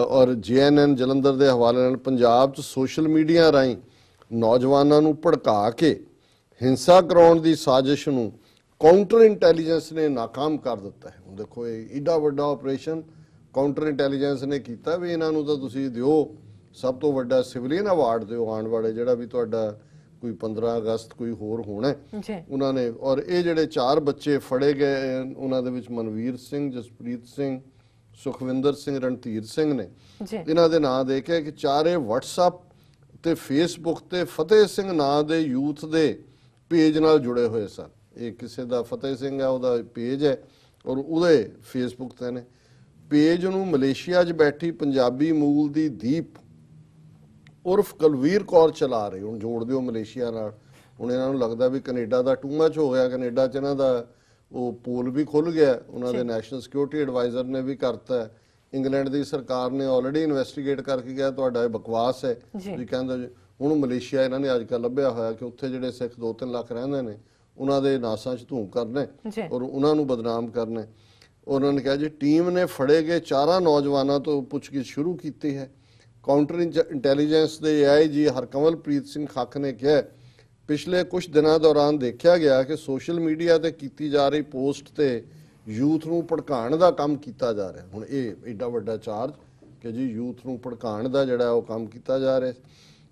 ਔਰ JNN ਜਲੰਧਰ ਦੇ ਹਵਾਲੇ ਨਾਲ ਪੰਜਾਬ 'ਚ ਸੋਸ਼ਲ ਮੀਡੀਆ ਰਾਹੀਂ ਨੌਜਵਾਨਾਂ ਨੂੰ ਭੜਕਾ ਕੇ ਹਿੰਸਾ ਕਰਾਉਣ ਦੀ ਸਾਜ਼ਿਸ਼ ਨੂੰ ਕਾਊਂਟਰ ਇੰਟੈਲੀਜੈਂਸ ਨੇ ਨਾਕਾਮ ਕਰ ਦਿੱਤਾ ਹੈ। ਹੁਣ ਦੇਖੋ ਇਹ ਏਡਾ ਵੱਡਾ ਆਪਰੇਸ਼ਨ ਕਾਊਂਟਰ ਇੰਟੈਲੀਜੈਂਸ ਨੇ ਕੀਤਾ ਵੀ ਇਹਨਾਂ ਨੂੰ ਤਾਂ ਤੁਸੀਂ ਦਿਓ ਸਭ ਤੋਂ ਵੱਡਾ ਸਿਵਲੀਅਨ ਅਵਾਰਡ ਦਿਓ ਆਉਣ ਵਾਲੇ, ਜਿਹੜਾ ਵੀ ਤੁਹਾਡਾ ਕੋਈ 15 ਅਗਸਤ ਕੋਈ ਹੋਰ ਹੋਣਾ ਉਹਨਾਂ ਨੇ। ਔਰ ਇਹ ਜਿਹੜੇ 4 ਬੱਚੇ ਫੜੇ ਗਏ ਉਹਨਾਂ ਦੇ ਵਿੱਚ ਮਨਵੀਰ ਸਿੰਘ, ਜਸਪ੍ਰੀਤ ਸਿੰਘ, ਸੁਖਵਿੰਦਰ ਸਿੰਘ, ਰਣਧੀਰ ਸਿੰਘ ਨੇ। ਇਹਨਾਂ ਦੇ ਨਾਂ ਦੇ ਕੇ ਕਿ 4 WhatsApp ਤੇ Facebook ਤੇ ਫਤਿਹ ਸਿੰਘ ਨਾਂ ਦੇ ਯੂਥ ਦੇ ਪੇਜ ਨਾਲ ਜੁੜੇ ਹੋਏ ਸਨ। ਇਹ ਕਿਸੇ ਦਾ ਫਤਿਹ ਸਿੰਘ ਹੈ, ਉਹਦਾ ਪੇਜ ਹੈ ਔਰ ਉਹਦੇ Facebook ਤੇ ਨੇ। ਪੇਜ ਨੂੰ ਮਲੇਸ਼ੀਆ 'ਚ ਬੈਠੀ ਪੰਜਾਬੀ ਮੂਲ ਦੀ ਦੀਪ ਉਰਫ ਕੁਲਵੀਰ ਕੌਰ ਚਲਾ ਰਹੀ। ਹੁਣ ਜੋੜ ਦਿਓ ਮਲੇਸ਼ੀਆ ਨਾਲ। ਹੁਣ ਇਹਨਾਂ ਨੂੰ ਲੱਗਦਾ ਵੀ ਕੈਨੇਡਾ ਦਾ ਟੂ ਮਚ ਹੋ ਗਿਆ, ਕੈਨੇਡਾ 'ਚ ਇਹਨਾਂ ਦਾ ਉਹ ਪੋਲ ਵੀ ਖੁੱਲ ਗਿਆ, ਉਹਨਾਂ ਦੇ ਨੈਸ਼ਨਲ ਸਿਕਿਉਰਿਟੀ ਐਡਵਾਈਜ਼ਰ ਨੇ ਵੀ ਕਰਤਾ, ਇੰਗਲੈਂਡ ਦੀ ਸਰਕਾਰ ਨੇ ਆਲਰੇਡੀ ਇਨਵੈਸਟੀਗੇਟ ਕਰਕੇ ਕਿਹਾ ਤੁਹਾਡਾ ਇਹ ਬਕਵਾਸ ਹੈ ਜੀ। ਕਹਿੰਦਾ ਹੁਣ ਮਲੇਸ਼ੀਆ ਇਹਨਾਂ ਨੇ ਅੱਜ ਕੱਲ੍ਹ ਲੱਭਿਆ ਹੋਇਆ ਕਿ ਉੱਥੇ ਜਿਹੜੇ ਸਿੱਖ 2-3 ਲੱਖ ਰਹਿੰਦੇ ਨੇ ਉਹਨਾਂ ਦੇ ਨਾਸਾਂ 'ਚ ਧੂੰ ਕਰਨਾ ਔਰ ਉਹਨਾਂ ਨੂੰ ਬਦਨਾਮ ਕਰਨਾ। ਉਹਨਾਂ ਨੇ ਕਿਹਾ ਜੀ ਟੀਮ ਨੇ ਫੜੇ ਗਏ 4 ਨੌਜਵਾਨਾਂ ਤੋਂ ਪੁੱਛਗਿੱਛ ਸ਼ੁਰੂ ਕੀਤੀ ਹੈ। ਕਾਊਂਟਰ ਇੰਟੈਲੀਜੈਂਸ ਦੇ AIG ਹਰਕਮਲਪ੍ਰੀਤ ਸਿੰਘ ਖੱਖ ਨੇ ਕਿਹਾ ਪਿਛਲੇ ਕੁਝ ਦਿਨਾਂ ਦੌਰਾਨ ਦੇਖਿਆ ਗਿਆ ਕਿ ਸੋਸ਼ਲ ਮੀਡੀਆ ਤੇ ਕੀਤੀ ਜਾ ਰਹੀ ਪੋਸਟ ਤੇ ਯੂਥ ਨੂੰ ਭੜਕਾਉਣ ਦਾ ਕੰਮ ਕੀਤਾ ਜਾ ਰਿਹਾ। ਹੁਣ ਇਹ ਏਡਾ ਵੱਡਾ ਚਾਰਜ ਕਿ ਜੀ ਯੂਥ ਨੂੰ ਭੜਕਾਉਣ ਦਾ ਜਿਹੜਾ ਉਹ ਕੰਮ ਕੀਤਾ ਜਾ ਰਿਹਾ।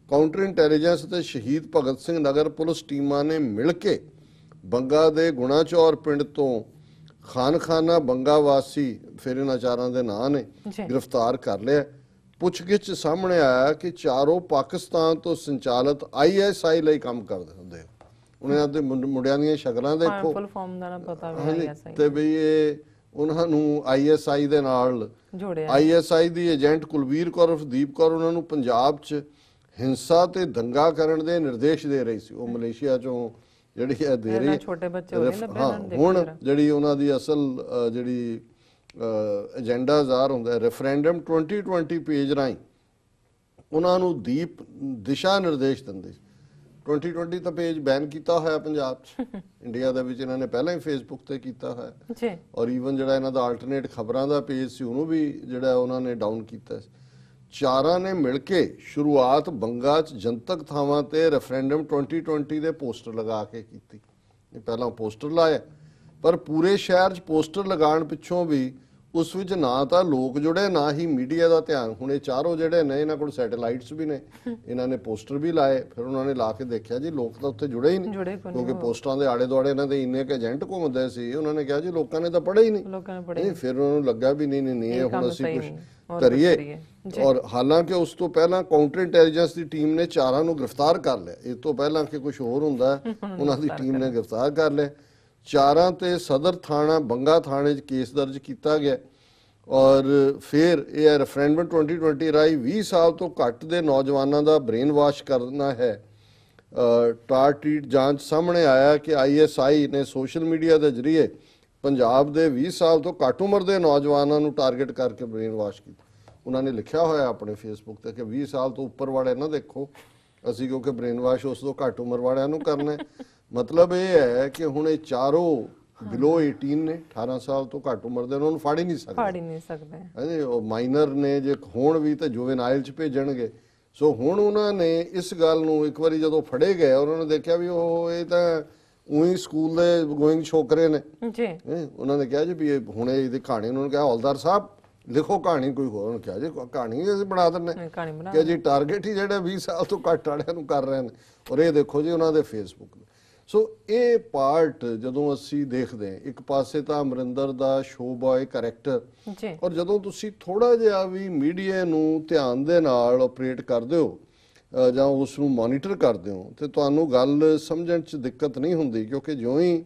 ਕਾਊਂਟਰ ਇੰਟੈਲੀਜੈਂਸ ਤੇ ਸ਼ਹੀਦ ਭਗਤ ਸਿੰਘ ਨਗਰ ਪੁਲਿਸ ਟੀਮਾਂ ਨੇ ਮਿਲ ਕੇ ਬੰਗਾ ਦੇ ਗੁਣਾਚੌਰ ਪਿੰਡ ਤੋਂ ਖਾਨਖਾਨਾ ਬੰਗਾ ਵਾਸੀ, ਫਿਰ ਇਹਨਾਂ 4 ਦੇ ਨਾਂ ਨੇ, ਗ੍ਰਿਫਤਾਰ ਕਰ ਲਿਆ। ਪੁੱਛਗਿੱਛ ਸਾਹਮਣੇ ਆਇਆ ਕਿ 4 ਪਾਕਿਸਤਾਨ ਤੋਂ ਸੰਚਾਲਿਤ ISI ਲਈ ਕੰਮ ਕਰਦੇ ਹੁੰਦੇ। ਉਹਨਾਂ ਦੇ ਮੁੰਡਿਆਂ ਦੀਆਂ ਸ਼ਕਲਾਂ ਦੇਖੋ ਤੇ ਵੀ ਇਹ ਉਹਨਾਂ ਨੂੰ ISI ਦੇ ਨਾਲ ਜੋੜਿਆ। ISI ਦੀ ਏਜੰਟ ਕੁਲਵੀਰ ਕੌਰ ਉਰਫ ਦੀਪ ਕੌਰ ਉਹਨਾਂ ਨੂੰ ਪੰਜਾਬ 'ਚ ਹਿੰਸਾ ਤੇ ਦੰਗਾ ਕਰਨ ਦੇ ਨਿਰਦੇਸ਼ ਦੇ ਰਹੀ ਸੀ। ਉਹ ਮਲੇਸ਼ੀਆ 'ਚੋਂ ਜਿਹੜੀ ਹੈ ਦੇ ਰਹੀ। ਹੁਣ ਜਿਹੜੀ ਉਹਨਾਂ ਦੀ ਅਸਲ ਜਿਹੜੀ ਏਜੰਡਾ ਜ਼ਾਹਰ ਹੁੰਦਾ ਰੈਫਰੈਂਡਮ 2020 ਪੇਜ ਰਾਹੀਂ ਉਹਨਾਂ ਨੂੰ ਦੀਪ ਦਿਸ਼ਾ ਨਿਰਦੇਸ਼ ਦਿੰਦੇ। 2020 ਤਾਂ ਪੇਜ ਬੈਨ ਕੀਤਾ ਹੋਇਆ ਪੰਜਾਬ 'ਚ, ਇੰਡੀਆ ਦੇ ਵਿੱਚ ਇਹਨਾਂ ਨੇ ਪਹਿਲਾਂ ਹੀ Facebook ਤੇ ਕੀਤਾ ਹੋਇਆ ਔਰ ਈਵਨ ਜਿਹੜਾ ਇਹਨਾਂ ਦਾ ਆਲਟਰਨੇਟ ਖਬਰਾਂ ਦਾ ਪੇਜ ਸੀ ਉਹਨੂੰ ਵੀ ਜਿਹੜਾ ਉਹਨਾਂ ਨੇ ਡਾਊਨ ਕੀਤਾ। ਚਾਰਾਂ ਨੇ ਮਿਲ ਕੇ ਸ਼ੁਰੂਆਤ ਬੰਗਾ 'ਚ ਜਨਤਕ ਥਾਵਾਂ ਤੇ ਰੈਫਰੈਂਡਮ 2020 ਦੇ ਪੋਸਟਰ ਲਗਾ ਕੇ ਕੀਤੀ। ਇਹ ਪਹਿਲਾਂ ਪੋਸਟਰ ਲਾਇਆ, ਪਰ ਪੂਰੇ ਸ਼ਹਿਰ 'ਚ ਪੋਸਟਰ ਲਗਾਉਣ ਪਿੱਛੋਂ ਵੀ ਉਸ ਵਿੱਚ ਨਾ ਤਾਂ ਲੋਕ ਜੁੜੇ, ਨਾ ਹੀ ਮੀਡੀਆ ਦਾ ਧਿਆਨ। ਹੁਣ ਇਹ ਚਾਰੋਂ ਜਿਹੜੇ ਨੇ, ਇਹਨਾਂ ਕੋਲ ਸੈਟੇਲਾਈਟਸ ਵੀ ਨੇ, ਇਹਨਾਂ ਨੇ ਪੋਸਟਰ ਵੀ ਲਾਏ, ਫਿਰ ਉਹਨਾਂ ਨੇ ਲਾ ਕੇ ਦੇਖਿਆ ਜੀ ਲੋਕ ਤਾਂ ਉੱਥੇ ਜੁੜੇ ਹੀ ਨਹੀਂ, ਕਿਉਂਕਿ ਪੋਸਟਰਾਂ ਦੇ ਆੜੇ ਦੁਆੜੇ ਇਹਨਾਂ ਦੇ ਇੰਨੇ ਕੁ ਏਜੰਟ ਘੁੰਮਦੇ ਸੀ। ਉਹਨਾਂ ਨੇ ਕਿਹਾ ਜੀ ਲੋਕਾਂ ਨੇ ਤਾਂ ਪੜ੍ਹਿਆ ਹੀ ਨਹੀਂ। ਫਿਰ ਉਹਨਾਂ ਨੂੰ ਲੱਗਾ ਵੀ ਨਹੀਂ ਇਹ ਹੁਣ ਅਸੀਂ ਕੁਝ ਕਰੀਏ। ਔਰ ਹਾਲਾਂਕਿ ਉਸ ਤੋਂ ਪਹਿਲਾਂ ਕਾਊਂਟਰ ਇੰਟੈਲੀਜੈਂਸ ਦੀ ਟੀਮ ਨੇ ਚਾਰਾਂ ਨੂੰ ਗ੍ਰਿਫਤਾਰ ਕਰ ਲਿਆ। ਇਸ ਤੋਂ ਪਹਿਲਾਂ ਕਿ ਕੁਝ ਹੋਰ ਹੁੰਦਾ, ਉਹਨਾਂ ਦੀ ਟੀਮ ਨੇ ਗ੍ਰਿਫਤਾਰ ਕਰ ਲਿਆ। ਚਾਰਾਂ ਤੇ ਸਦਰ ਥਾਣਾ ਬੰਗਾ ਥਾਣੇ 'ਚ ਕੇਸ ਦਰਜ ਕੀਤਾ ਗਿਆ। ਔਰ ਫਿਰ ਇਹ ਰੈਫਰੈਂਡਮ 2020 ਰਾਹੀਂ 20 ਸਾਲ ਤੋਂ ਘੱਟ ਦੇ ਨੌਜਵਾਨਾਂ ਦਾ ਬ੍ਰੇਨ ਵਾਸ਼ ਕਰਨਾ ਹੈ। ਟਾਰਟੀਟ ਜਾਂਚ ਸਾਹਮਣੇ ਆਇਆ ਕਿ ISI ਨੇ ਸੋਸ਼ਲ ਮੀਡੀਆ ਦੇ ਜ਼ਰੀਏ ਪੰਜਾਬ ਦੇ 20 ਸਾਲ ਤੋਂ ਘੱਟ ਉਮਰ ਦੇ ਨੌਜਵਾਨਾਂ ਨੂੰ ਟਾਰਗੇਟ ਕਰਕੇ ਬ੍ਰੇਨ ਵਾਸ਼ ਕੀਤਾ। ਉਹਨਾਂ ਨੇ ਲਿਖਿਆ ਹੋਇਆ ਆਪਣੇ ਫੇਸਬੁੱਕ ਤੇ ਕਿ 20 ਸਾਲ ਤੋਂ ਉੱਪਰ ਵਾਲੇ ਨਾ ਦੇਖੋ ਅਸੀਂ, ਕਿਉਂਕਿ ਬ੍ਰੇਨ ਵਾਸ਼ ਉਸ ਤੋਂ ਘੱਟ ਉਮਰ ਵਾਲਿਆਂ ਨੂੰ ਕਰਨਾ ਹੈ। ਮਤਲਬ ਇਹ ਹੈ ਕਿ ਹੁਣ ਇਹ ਚਾਰੋਂ ਬਿਲੋ 18 ਨੇ, 18 ਸਾਲ ਤੋਂ ਘੱਟ ਉਮਰ ਦੇ, ਉਹਨਾਂ ਨੂੰ ਫੜ ਹੀ ਨਹੀਂ ਸਕਦੇ। ਹਾਂਜੀ, ਉਹ ਮਾਈਨਰ ਨੇ, ਜੇ ਹੋਣ ਵੀ ਤਾਂ ਜੁਵੇਨਾਈਲ 'ਚ ਭੇਜਣਗੇ। ਸੋ ਹੁਣ ਉਹਨਾਂ ਨੇ ਇਸ ਗੱਲ ਨੂੰ ਇੱਕ ਵਾਰੀ ਜਦੋਂ ਫੜੇ ਗਏ, ਉਹਨਾਂ ਨੇ ਦੇਖਿਆ ਵੀ ਉਹ ਇਹ ਤਾਂ ਉਹੀ ਸਕੂਲ ਦੇ ਗੋਇੰਗ ਛੋਕਰੇ ਨੇ ਜੀ। ਉਹਨਾਂ ਨੇ ਕਿਹਾ ਜੀ ਵੀ ਹੁਣ ਇਹਦੀ ਕਹਾਣੀ, ਉਹਨਾਂ ਨੂੰ ਕਿਹਾ ਹੌਲਦਾਰ ਸਾਹਿਬ ਲਿਖੋ ਕਹਾਣੀ ਕੋਈ ਹੋਰ। ਉਹਨੇ ਕਿਹਾ ਜੀ ਕਹਾਣੀ ਅਸੀਂ ਬਣਾ ਦਿੰਦੇ ਕਿ ਜੀ ਟਾਰਗੇਟ ਹੀ ਜਿਹੜੇ 20 ਸਾਲ ਤੋਂ ਘੱਟ ਵਾਲਿਆਂ ਨੂੰ ਕਰ ਰਹੇ ਨੇ। ਔਰ ਇਹ ਦੇਖੋ ਜੀ ਉਹਨਾਂ ਦੇ ਫੇਸਬੁੱਕ। ਸੋ ਇਹ ਪਾਰਟ ਜਦੋਂ ਅਸੀਂ ਦੇਖਦੇ ਹਾਂ, ਇੱਕ ਪਾਸੇ ਤਾਂ ਅਮਰਿੰਦਰ ਦਾ ਸ਼ੋ ਬॉय ਕਰੈਕਟਰ, ਔਰ ਜਦੋਂ ਤੁਸੀਂ ਥੋੜਾ ਜਿਹਾ ਵੀ ਮੀਡੀਆ ਨੂੰ ਧਿਆਨ ਦੇ ਨਾਲ ਆਪਰੇਟ ਕਰਦੇ ਹੋ ਜਾਂ ਉਸ ਨੂੰ ਮੋਨੀਟਰ ਕਰਦੇ ਹੋ ਤੇ ਤੁਹਾਨੂੰ ਗੱਲ ਸਮਝਣ 'ਚ ਦਿੱਕਤ ਨਹੀਂ ਹੁੰਦੀ। ਕਿਉਂਕਿ ਜਿਉਂ ਹੀ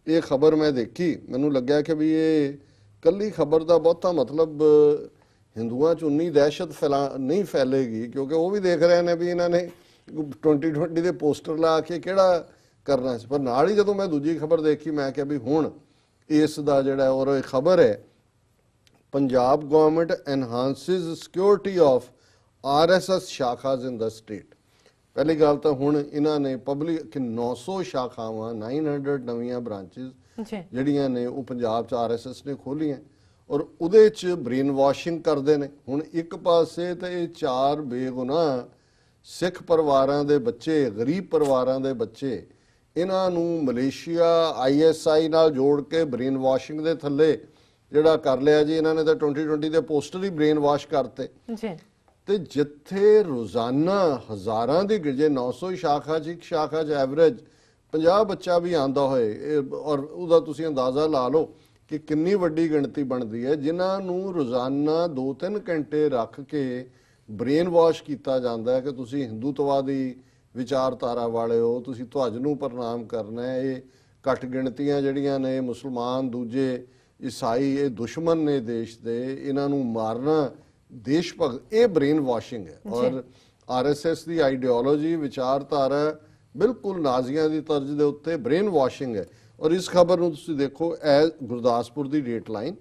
ਇਹ ਖਬਰ ਮੈਂ ਦੇਖੀ, ਮੈਨੂੰ ਲੱਗਿਆ ਕਿ ਵੀ ਇਹ ਕੱਲੀ ਖਬਰ ਦਾ ਬਹੁਤਾ ਮਤਲਬ ਹਿੰਦੂਆਂ 'ਚ ਉਨੀ ਦਹਿਸ਼ਤ ਨਹੀਂ ਫੈਲੇਗੀ, ਕਿਉਂਕਿ ਉਹ ਵੀ ਦੇਖ ਰਹੇ ਨੇ ਵੀ ਇਹਨਾਂ ਨੇ 2020 ਦੇ ਪੋਸਟਰ ਲਾ ਕੇ ਕਿਹੜਾ ਕਰਨਾ ਸੀ। ਪਰ ਨਾਲ ਹੀ ਜਦੋਂ ਮੈਂ ਦੂਜੀ ਖਬਰ ਦੇਖੀ, ਮੈਂ ਕਿਹਾ ਵੀ ਹੁਣ ਇਸ ਦਾ ਜਿਹੜਾ, ਔਰ ਇਹ ਖਬਰ ਹੈ Punjab government enhances security of RSS ਸ਼ਾਖਾਜ਼ ਇਨ ਦਾ ਸਟੇਟ। ਪਹਿਲੀ ਗੱਲ ਤਾਂ ਹੁਣ ਇਹਨਾਂ ਨੇ ਪਬਲਿਕ 900 ਸ਼ਾਖਾਵਾਂ, 900 ਨਵੀਆਂ ਬ੍ਰਾਂਚਿਸ ਜਿਹੜੀਆਂ ਨੇ ਉਹ ਪੰਜਾਬ 'ਚ RSS ਨੇ ਖੋਲੀਆਂ, ਔਰ ਉਹਦੇ 'ਚ ਬ੍ਰੇਨ ਵਾਸ਼ਿੰਗ ਕਰਦੇ ਨੇ। ਹੁਣ ਇੱਕ ਪਾਸੇ ਤਾਂ ਇਹ ਚਾਰ ਬੇਗੁਨਾਹ ਸਿੱਖ ਪਰਿਵਾਰਾਂ ਦੇ ਬੱਚੇ, ਗਰੀਬ ਪਰਿਵਾਰਾਂ ਦੇ ਬੱਚੇ, ਇਹਨਾਂ ਨੂੰ ਮਲੇਸ਼ੀਆ ISI ਨਾਲ ਜੋੜ ਕੇ ਬ੍ਰੇਨ ਵਾਸ਼ਿੰਗ ਦੇ ਥੱਲੇ ਜਿਹੜਾ ਕਰ ਲਿਆ ਜੀ ਇਹਨਾਂ ਨੇ, ਤਾਂ 2020 ਦੇ ਪੋਸਟਰ ਹੀ ਬ੍ਰੇਨ ਵਾਸ਼ ਕਰਤੇ ਜੀ। ਤੇ ਜਿੱਥੇ ਰੋਜ਼ਾਨਾ ਹਜ਼ਾਰਾਂ ਦੀ ਜੇ 900 ਸ਼ਾਖਾ 'ਚ, ਇੱਕ ਸ਼ਾਖਾ 'ਚ ਐਵਰੇਜ 50 ਬੱਚਾ ਵੀ ਆਂਦਾ ਹੋਏ, ਔਰ ਉਹਦਾ ਤੁਸੀਂ ਅੰਦਾਜ਼ਾ ਲਾ ਲਓ ਕਿ ਕਿੰਨੀ ਵੱਡੀ ਗਿਣਤੀ ਬਣਦੀ ਹੈ ਜਿਨ੍ਹਾਂ ਨੂੰ ਰੋਜ਼ਾਨਾ 2-3 ਘੰਟੇ ਰੱਖ ਕੇ ਬ੍ਰੇਨ ਵਾਸ਼ ਕੀਤਾ ਜਾਂਦਾ ਹੈ ਕਿ ਤੁਸੀਂ ਹਿੰਦੂਤਵਾਦੀ ਵਿਚਾਰਧਾਰਾ ਵਾਲੇ ਹੋ, ਤੁਸੀਂ ਧਵਜ ਨੂੰ ਪ੍ਰਣਾਮ ਕਰਨਾ ਹੈ। ਇਹ ਘੱਟ ਗਿਣਤੀਆਂ ਜਿਹੜੀਆਂ ਨੇ, ਮੁਸਲਮਾਨ, ਦੂਜੇ ਈਸਾਈ, ਇਹ ਦੁਸ਼ਮਣ ਨੇ ਦੇਸ਼ ਦੇ, ਇਹਨਾਂ ਨੂੰ ਮਾਰਨਾ ਦੇਸ਼ ਭਗਤ, ਇਹ ਬ੍ਰੇਨ ਵਾਸ਼ਿੰਗ ਹੈ। ਔਰ RSS ਦੀ ਆਈਡੀਓਲੋਜੀ, ਵਿਚਾਰਧਾਰਾ ਬਿਲਕੁਲ ਨਾਜ਼ੀਆਂ ਦੀ ਤਰਜ਼ ਦੇ ਉੱਤੇ ਬ੍ਰੇਨ ਵਾਸ਼ਿੰਗ ਹੈ। ਔਰ ਇਸ ਖਬਰ ਨੂੰ ਤੁਸੀਂ ਦੇਖੋ, ਗੁਰਦਾਸਪੁਰ ਦੀ date line,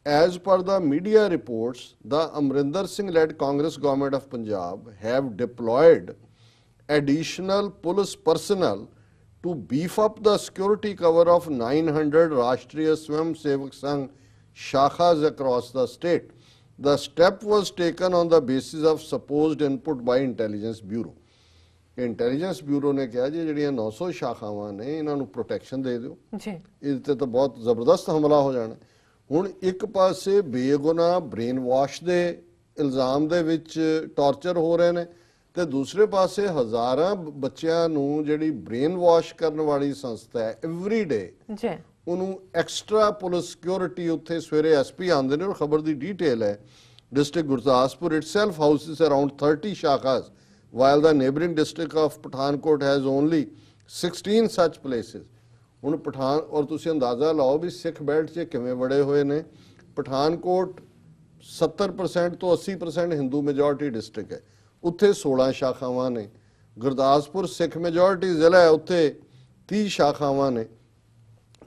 as per the media reports, the Amrinder Singh led Congress government of Punjab have deployed additional police personnel to beef up the security cover of 900 Rashtriya Swayam Sevak Sangh shakhas across the state. The step was taken on the basis of supposed input by Intelligence Bureau. Intelligence bureau ਨੇ ਕਿਹਾ ਜੀ ਜਿਹੜੀਆਂ 900 ਸ਼ਾਖਾਵਾਂ ਨੇ ਇਹਨਾਂ ਨੂੰ protection ਦੇ ਦਿਓ ਜੀ, ਇਹਦੇ ਤੇ ਤਾਂ ਬਹੁਤ ਜ਼ਬਰਦਸਤ ਹਮਲਾ ਹੋ ਜਾਣਾ। ਹੁਣ ਇੱਕ ਪਾਸੇ ਬੇਗੁਨਾਹ ਬ੍ਰੇਨ ਵਾਸ਼ ਦੇ ਇਲਜ਼ਾਮ ਦੇ ਵਿੱਚ ਟਾਰਚਰ ਹੋ ਰਹੇ ਨੇ, ਤੇ ਦੂਸਰੇ ਪਾਸੇ ਹਜ਼ਾਰਾਂ ਬੱਚਿਆਂ ਨੂੰ ਜਿਹੜੀ ਬ੍ਰੇਨ ਵਾਸ਼ ਕਰਨ ਵਾਲੀ ਸੰਸਥਾ ਹੈ ਐਵਰੀ ਡੇ ਜੀ, ਉਹਨੂੰ ਐਕਸਟਰਾ ਪੁਲਿਸ ਸਿਕਿਉਰਿਟੀ, ਉੱਥੇ ਸਵੇਰੇ SP ਆਉਂਦੇ ਨੇ। ਔਰ ਖਬਰ ਦੀ ਡੀਟੇਲ ਹੈ, district Gurdaspur itself houses around 30 shakhas while the neighboring district of Pathankot has only 16 such places. ਹੁਣ ਪਠਾਨ, ਔਰ ਤੁਸੀਂ ਅੰਦਾਜ਼ਾ ਲਾਓ ਵੀ ਸਿੱਖ ਬੈਲਟ 'ਚ ਕਿਵੇਂ ਵੜੇ ਹੋਏ ਨੇ। ਪਠਾਨਕੋਟ 70% ਤੋਂ 80% ਹਿੰਦੂ ਮੈਜੋਰਿਟੀ ਡਿਸਟ੍ਰਿਕਟ ਹੈ, ਉੱਥੇ 16 ਸ਼ਾਖਾਵਾਂ ਨੇ। ਗੁਰਦਾਸਪੁਰ ਸਿੱਖ ਮੈਜੋਰਿਟੀ ਜ਼ਿਲ੍ਹਾ ਹੈ, ਉੱਥੇ 30 ਸ਼ਾਖਾਵਾਂ ਨੇ।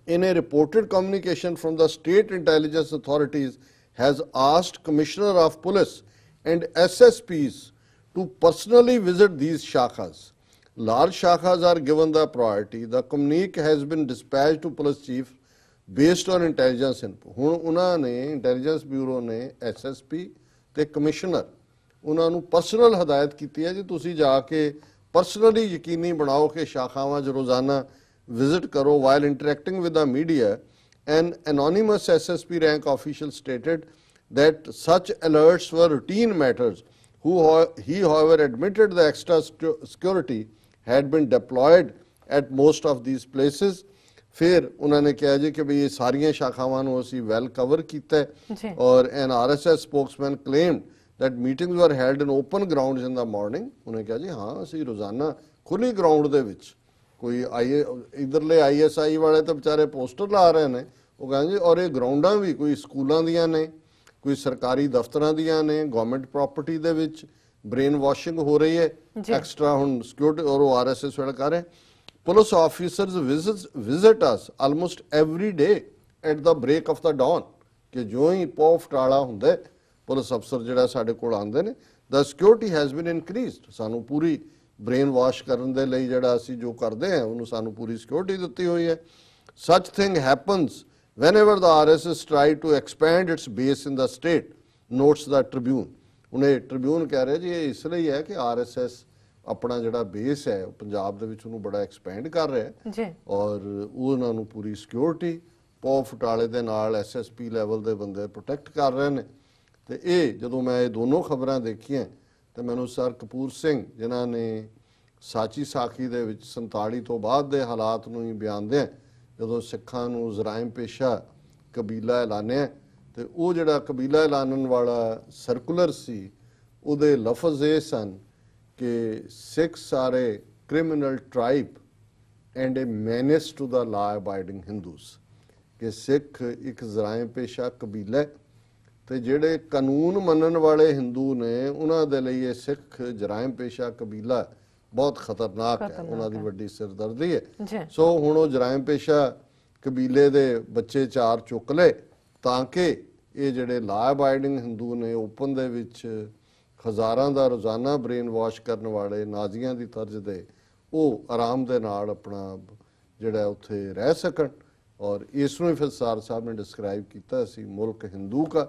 In a reported communication from the state intelligence authorities has asked Commissioner of Police and SSPs to personally visit these shakhas. Large shakhas are given the priority. The communique has been dispatched to police chief based on intelligence input. ਹੁਣ ਉਹਨਾਂ ਨੇ intelligence bureau ਨੇ SSP ਤੇ commissioner ਉਹਨਾਂ ਨੂੰ personal ਹਦਾਇਤ ਕੀਤੀ ਹੈ ਜੀ ਤੁਸੀਂ ਜਾ ਕੇ ਪਰਸਨਲੀ ਯਕੀਨੀ ਬਣਾਓ ਕਿ ਸ਼ਾਖਾਵਾਂ 'ਚ ਰੋਜ਼ਾਨਾ ਵਿਜ਼ਿਟ ਕਰੋ। While interacting with the media an anonymous SSP rank official stated that such alerts were routine matters. He however admitted the extra security had been deployed at most of these places. फिर उन्होंने कहा जी कि भाई ये सारियां शाखावां नूं असीं well cover कीता है और an RSS spokesman claimed that meetings were held in open grounds in the morning. उन्होंने कहा जी हाँ असीं रोजाना खुली ग्राउंड दे विच कोई इधरले ISI वाले तो बेचारे पोस्टर ला रहे हैं वो कहते जी और ये ग्राउंडां भी कोई स्कूलों दियां ने कोई सरकारी दफ्तरां दियां ने गवर्नमेंट प्रॉपर्टी दे विच ब्रेन वॉशिंग हो रही है एक्स्ट्रा हुण सिक्योरिटी और वो RSS वाले कर रहे हैं। Police officers visit us almost every day at the break of the dawn कि जो ही पौ फटाला हुंदा पुलिस अफसर जिहड़ा साडे कोल आंदे ने the security has been increased सानू पूरी ब्रेन वॉश करन दे लई जिहड़ा असीं जो करदे हैं उहनूं सानू पूरी सिक्योरिटी दित्ती होई है। Such thing happens whenever the RSS tried to expand its base in the state, notes the Tribune. उन्हें ट्रिब्यून कह रहे जी ये इसलिए है कि RSS अपना जिहड़ा बेस है पंजाब दे विच उहनूं बड़ा एक्सपेंड कर रहा है और उहनां नूं पूरी सिक्योरिटी पौ फटाले दे नाल SSP लैवल दे बंदे प्रोटैक्ट कर रहे हैं। तो ये जदों मैं ये दोनों खबरां देखियां तो मैनूं सर कपूर सिंह जिन्हां ने साची साखी दे विच 47 तो बाद दे हालात नूं ही बयानदे ਜਦੋਂ ਸਿੱਖਾਂ ਨੂੰ ਜ਼ਰਾਇਮ ਪੇਸ਼ਾ ਕਬੀਲਾ ਐਲਾਨਿਆ ਤੇ ਉਹ ਜਿਹੜਾ ਕਬੀਲਾ ਐਲਾਨਣ ਵਾਲਾ ਸਰਕੂਲਰ ਸੀ ਉਹਦੇ ਲਫ਼ਜ਼ ਇਹ ਸਨ ਕਿ ਸਿੱਖ ਸਾਰੇ criminal tribe and a menace to the law abiding Hindus ਕਿ ਸਿੱਖ ਇੱਕ ਜ਼ਰਾਇਮ ਪੇਸ਼ਾ ਕਬੀਲਾ ਤੇ ਜਿਹੜੇ ਕਾਨੂੰਨ ਮੰਨਣ ਵਾਲੇ ਹਿੰਦੂ ਨੇ ਉਹਨਾਂ ਦੇ ਲਈ ਇਹ ਸਿੱਖ ਜ਼ਰਾਇਮ ਪੇਸ਼ਾ ਕਬੀਲਾ बहुत खतरनाक है उन्होंने वड्डी सिरदर्दी है। सो हुण वो जराइम पेशा कबीले दे बच्चे 4 चुक ले ताकि ये जिहड़े ला अबाइडिंग हिंदू ने ओपन दे विच हज़ारां दा रोज़ाना ब्रेन वॉश करने वाले नाजियां दी तर्ज दे वो आराम दे नाल अपना जिहड़ा उत्थे रह सकन और इसनूं फिर सार साहब ने डिस्क्राइब कीता सी मुल्क हिंदू का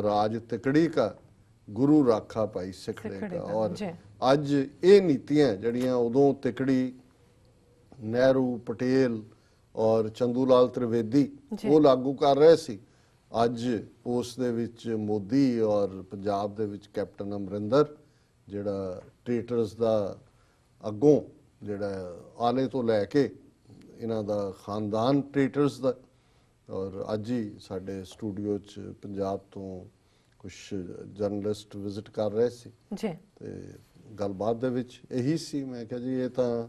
राज तिकड़ी का गुरु राखा पाई सिखड़े का। और ਅੱਜ ਇਹ ਨੀਤੀਆਂ ਜਿਹੜੀਆਂ ਉਦੋਂ ਤਿਕੜੀ ਨਹਿਰੂ ਪਟੇਲ ਔਰ ਚੰਦੂ ਲਾਲ ਤ੍ਰਿਵੇਦੀ ਉਹ ਲਾਗੂ ਕਰ ਰਹੇ ਸੀ ਅੱਜ ਉਸ ਦੇ ਵਿੱਚ ਮੋਦੀ ਔਰ ਪੰਜਾਬ ਦੇ ਵਿੱਚ ਕੈਪਟਨ ਅਮਰਿੰਦਰ ਜਿਹੜਾ ਟ੍ਰੇਟਰਸ ਦਾ ਅੱਗੋਂ ਜਿਹੜਾ ਆਲੇ ਤੋਂ ਲੈ ਕੇ ਇਹਨਾਂ ਦਾ ਖਾਨਦਾਨ ਟ੍ਰੇਟਰਸ ਦਾ ਔਰ ਅੱਜ ਹੀ ਸਾਡੇ ਸਟੂਡੀਓ 'ਚ ਪੰਜਾਬ ਤੋਂ ਕੁਝ ਜਰਨਲਿਸਟ ਵਿਜ਼ਿਟ ਕਰ ਰਹੇ ਸੀ ਜੀ ਤੇ ਗੱਲਬਾਤ ਦੇ ਵਿੱਚ ਇਹੀ ਸੀ ਮੈਂ ਕਿਹਾ ਜੀ ਇਹ ਤਾਂ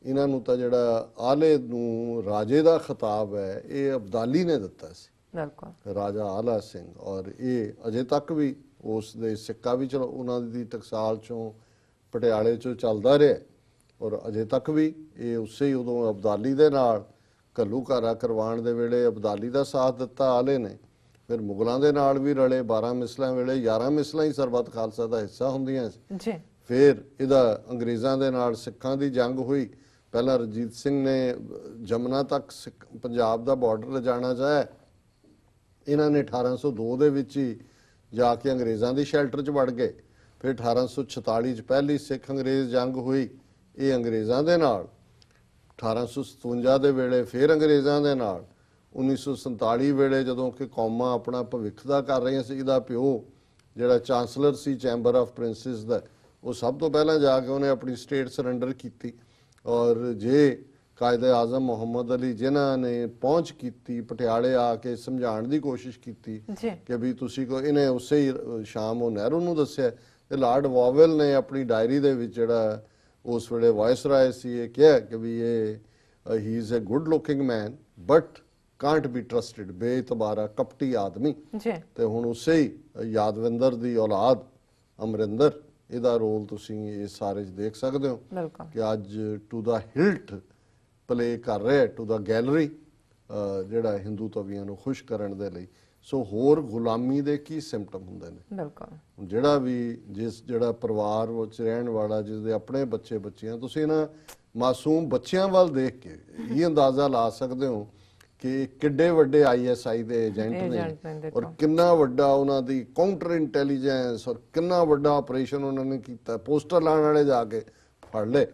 ਇਹਨਾਂ ਨੂੰ ਤਾਂ ਜਿਹੜਾ ਆਲੇ ਨੂੰ ਰਾਜੇ ਦਾ ਖਿਤਾਬ ਹੈ ਇਹ ਅਬਦਾਲੀ ਨੇ ਦਿੱਤਾ ਸੀ ਬਿਲਕੁਲ ਰਾਜਾ ਆਲਾ ਸਿੰਘ ਔਰ ਇਹ ਅਜੇ ਤੱਕ ਵੀ ਉਸ ਦੇ ਸਿੱਕਾ ਵੀ ਚਲੋ ਉਹਨਾਂ ਦੀ ਟਕਸਾਲ ਚੋਂ ਪਟਿਆਲੇ ਚੋਂ ਚੱਲਦਾ ਰਿਹਾ ਔਰ ਅਜੇ ਤੱਕ ਵੀ ਇਹ ਉਸੇ ਹੀ ਉਦੋਂ ਅਬਦਾਲੀ ਦੇ ਨਾਲ ਘੱਲੂਘਾਰਾ ਕਰਵਾਉਣ ਦੇ ਵੇਲੇ ਅਬਦਾਲੀ ਦਾ ਸਾਥ ਦਿੱਤਾ ਆਲੇ ਨੇ ਫਿਰ ਮੁਗਲਾਂ ਦੇ ਨਾਲ ਵੀ ਰਲੇ 12 ਮਿਸਲਾਂ ਵੇਲੇ 11 ਮਿਸਲਾਂ ਹੀ ਸਰਬੱਤ ਖਾਲਸਾ ਦਾ ਹਿੱਸਾ ਹੁੰਦੀਆਂ ਸੀ ਜੀ ਫਿਰ ਇਹਦਾ ਅੰਗਰੇਜ਼ਾਂ ਦੇ ਨਾਲ ਸਿੱਖਾਂ ਦੀ ਜੰਗ ਹੋਈ ਪਹਿਲਾਂ ਰਣਜੀਤ ਸਿੰਘ ਨੇ ਜਮਨਾ ਤੱਕ ਪੰਜਾਬ ਦਾ ਬਾਰਡਰ ਲਿਜਾਣਾ ਚਾਹਿਆ ਇਹਨਾਂ ਨੇ 1802 ਦੇ ਵਿੱਚ ਹੀ ਜਾ ਕੇ ਅੰਗਰੇਜ਼ਾਂ ਦੀ ਸ਼ੈਲਟਰ 'ਚ ਵੜ ਗਏ ਫਿਰ 1846 'ਚ ਪਹਿਲੀ ਸਿੱਖ ਅੰਗਰੇਜ਼ ਜੰਗ ਹੋਈ ਇਹ ਅੰਗਰੇਜ਼ਾਂ ਦੇ ਨਾਲ 1857 ਦੇ ਵੇਲੇ ਫਿਰ ਅੰਗਰੇਜ਼ਾਂ ਦੇ ਨਾਲ 1947 ਵੇਲੇ ਜਦੋਂ ਕਿ ਕੌਮਾਂ ਆਪਣਾ ਭਵਿੱਖ ਦਾ ਕਰ ਰਹੀਆਂ ਸੀ ਇਹਦਾ ਪਿਓ ਜਿਹੜਾ ਚਾਂਸਲਰ ਸੀ ਚੈਂਬਰ ਆਫ ਪ੍ਰਿੰਸਿਸ ਦਾ ਉਹ ਸਭ ਤੋਂ ਪਹਿਲਾਂ ਜਾ ਕੇ ਉਹਨੇ ਆਪਣੀ ਸਟੇਟ ਸਰੈਂਡਰ ਕੀਤੀ ਔਰ ਜੇ ਕਾਇਦੇ ਆਜ਼ਮ ਮੁਹੰਮਦ ਅਲੀ ਜਿਨ੍ਹਾਂ ਨੇ ਪਹੁੰਚ ਕੀਤੀ ਪਟਿਆਲੇ ਆ ਕੇ ਸਮਝਾਉਣ ਦੀ ਕੋਸ਼ਿਸ਼ ਕੀਤੀ ਕਿ ਵੀ ਤੁਸੀਂ ਕੋ ਇਹਨੇ ਉਸੇ ਹੀ ਸ਼ਾਮ ਉਹ ਨਹਿਰੂ ਨੂੰ ਦੱਸਿਆ ਤੇ ਲਾਰਡ ਵਾਵਲ ਨੇ ਆਪਣੀ ਡਾਇਰੀ ਦੇ ਵਿੱਚ ਜਿਹੜਾ ਉਸ ਵੇਲੇ ਵਾਇਸਰਾਏ ਸੀ ਇਹ ਕਿਹਾ ਕਿ ਵੀ ਇਹ ਹੀ is a good looking man but can't be trusted ਬੇਇਤਬਾਰਾ ਕਪਟੀ ਆਦਮੀ ਤੇ ਹੁਣ ਉਸੇ ਹੀ ਯਾਦਵਿੰਦਰ ਦੀ ਔਲਾਦ ਅਮਰਿੰਦਰ ਇਹਦਾ ਰੋਲ ਤੁਸੀਂ ਇਹ ਸਾਰੇ 'ਚ ਦੇਖ ਸਕਦੇ ਹੋ ਕਿ ਅੱਜ ਟੂ ਦਾ ਹਿਲਟ ਪਲੇ ਕਰ ਰਿਹਾ ਟੂ ਦਾ ਗੈਲਰੀ ਜਿਹੜਾ ਹਿੰਦੂ ਤਵੀਆਂ ਨੂੰ ਖੁਸ਼ ਕਰਨ ਦੇ ਲਈ ਸੋ ਹੋਰ ਗੁਲਾਮੀ ਦੇ ਕੀ ਸਿੰਪਟਮ ਹੁੰਦੇ ਨੇ ਬਿਲਕੁਲ ਜਿਹੜਾ ਵੀ ਜਿਹੜਾ ਪਰਿਵਾਰ ਵਿੱਚ ਰਹਿਣ ਵਾਲਾ ਜਿਸ ਦੇ ਆਪਣੇ ਬੱਚੇ ਬੱਚੀਆਂ ਤੁਸੀਂ ਨਾ ਮਾਸੂਮ ਬੱਚਿਆਂ ਵੱਲ ਦੇਖ ਕੇ ਇਹ ਅੰਦਾਜ਼ਾ ਲਾ ਸਕਦੇ ਹੋ ਕਿ ਕਿੱਡੇ ਵੱਡੇ ਆਈਐਸਆਈ ਦੇ ਏਜੰਟ ਏਜੰਟ ਨੇ ਨੇ ਦੇਖੋ। ਔਰ ਕਿੰਨਾ ਵੱਡਾ ਉਹਨਾਂ ਦੀ ਕਾਊਂਟਰ ਇੰਟੈਲੀਜੈਂਸ ਔਰ ਕਿੰਨਾ ਵੱਡਾ ਆਪਰੇਸ਼ਨ ਉਹਨਾਂ ਨੇ ਕੀਤਾ। ਪੋਸਟਰ ਲਾਉਣ ਵਾਲੇ ਜਾ ਕੇ ਫੜ ਲਏ।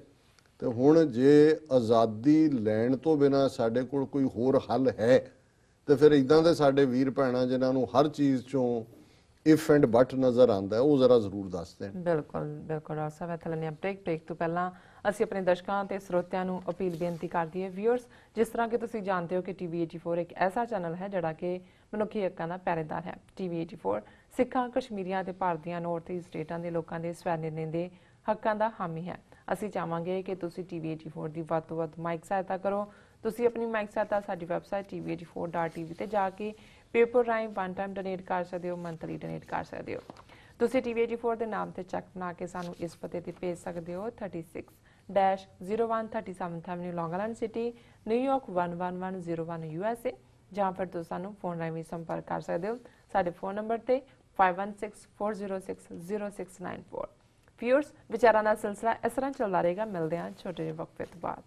ਤੇ ਹੁਣ ਜੇ ਆਜ਼ਾਦੀ ਲੈਣ ਤੋਂ ਬਿਨਾਂ ਸਾਡੇ ਕੋਲ ਕੋਈ ਹੋਰ ਹੱਲ ਹੈ ਤੇ ਫਿਰ ਇਦਾਂ ਦੇ ਸਾਡੇ ਵੀਰ ਭੈਣਾਂ ਜਿਨ੍ਹਾਂ ਨੂੰ ਹਰ ਚੀਜ਼ ਚੋਂ ਇਫ ਐਂਡ ਬਟ ਨਜ਼ਰ ਆਉਂਦਾ ਉਹ ਜ਼ਰਾ ਜ਼ਰੂਰ ਦੱਸ ਦੇਣ। ਬਿਲਕੁਲ ਬਿਲਕੁਲ ਡਾਕਟਰ ਸਾਹਿਬ, ਇੱਥੇ ਲੈਣੇ ਬ੍ਰੇਕ ਤੋਂ ਪਹਿਲਾਂ ਅਸੀਂ ਆਪਣੇ ਦਰਸ਼ਕਾਂ ਤੇ ਸਰੋਤਿਆਂ ਨੂੰ ਅਪੀਲ ਬੇਨਤੀ ਕਰਦੀ ਹੈ ਵਿਊਅਰਸ, ਜਿਸ ਤਰ੍ਹਾਂ ਕਿ ਤੁਸੀਂ ਜਾਣਦੇ ਹੋ ਕਿ ਟੀਵੀ 84 ਇੱਕ ਐਸਾ ਚੈਨਲ ਹੈ ਜਿਹੜਾ ਕਿ ਮਨੁੱਖੀ ਹੱਕਾਂ ਦਾ ਪਹਿਰੇਦਾਰ ਹੈ। ਟੀਵੀ 84 ਸਿੱਖਾਂ, ਕਸ਼ਮੀਰੀਆਂ ਤੇ ਭਾਰਤੀਆਂ ਨਾਰਥ ਈਸਟ ਸਟੇਟਾਂ ਦੇ ਲੋਕਾਂ ਦੇ ਸਵੈ ਨਿਰਣੇ ਦੇ ਹੱਕਾਂ ਦਾ ਹਾਮੀ ਹੈ। ਅਸੀਂ ਚਾਹਾਂਗੇ ਕਿ ਤੁਸੀਂ ਟੀਵੀ 84 ਦੀ ਵੱਧ ਤੋਂ ਵੱਧ ਮਾਈਕ ਸਹਾਇਤਾ ਕਰੋ। ਤੁਸੀਂ ਆਪਣੀ ਮਾਈਕ ਸਹਾਇਤਾ ਸਾਡੀ ਵੈਬਸਾਈਟ tv84.tv ਤੇ ਜਾ ਕੇ ਪੇਪਰ ਰਾਹੀਂ ਵਨ ਟਾਈਮ ਡੋਨੇਟ ਕਰ ਸਕਦੇ ਹੋ, ਮੰਥਲੀ ਡੋਨੇਟ ਕਰ ਸਕਦੇ ਹੋ। ਤੁਸੀਂ ਟੀਵੀ 84 ਦੇ ਨਾਮ ਤੇ ਚੈੱਕ ਬਣਾ ਕੇ ਸਾਨੂੰ ਇਸ ਪਤੇ ਤੇ ਭੇਜ ਸਕਦੇ ਹੋ 36-0137 ਐਵਨਿਊ, ਲੌਂਗ ਆਈਲੈਂਡ ਸਿਟੀ, ਨਿਊਯਾਰਕ 11101 USA, ਜਾਂ ਫਿਰ ਤੁਸੀਂ ਸਾਨੂੰ ਫੋਨ ਰਾਹੀਂ ਵੀ ਸੰਪਰਕ ਕਰ ਸਕਦੇ ਹੋ ਸਾਡੇ ਫੋਨ ਨੰਬਰ ਤੇ 5164060694। ਵਿਊਅਰਸ, ਵਿਚਾਰਾਂ ਦਾ ਸਿਲਸਿਲਾ ਇਸ ਤਰ੍ਹਾਂ ਚੱਲਦਾ ਰਹੇਗਾ। ਮਿਲਦੇ ਹਾਂ ਛੋਟੇ ਜਿਹੇ ਵਕਫੇ ਤੋਂ ਬਾਅਦ।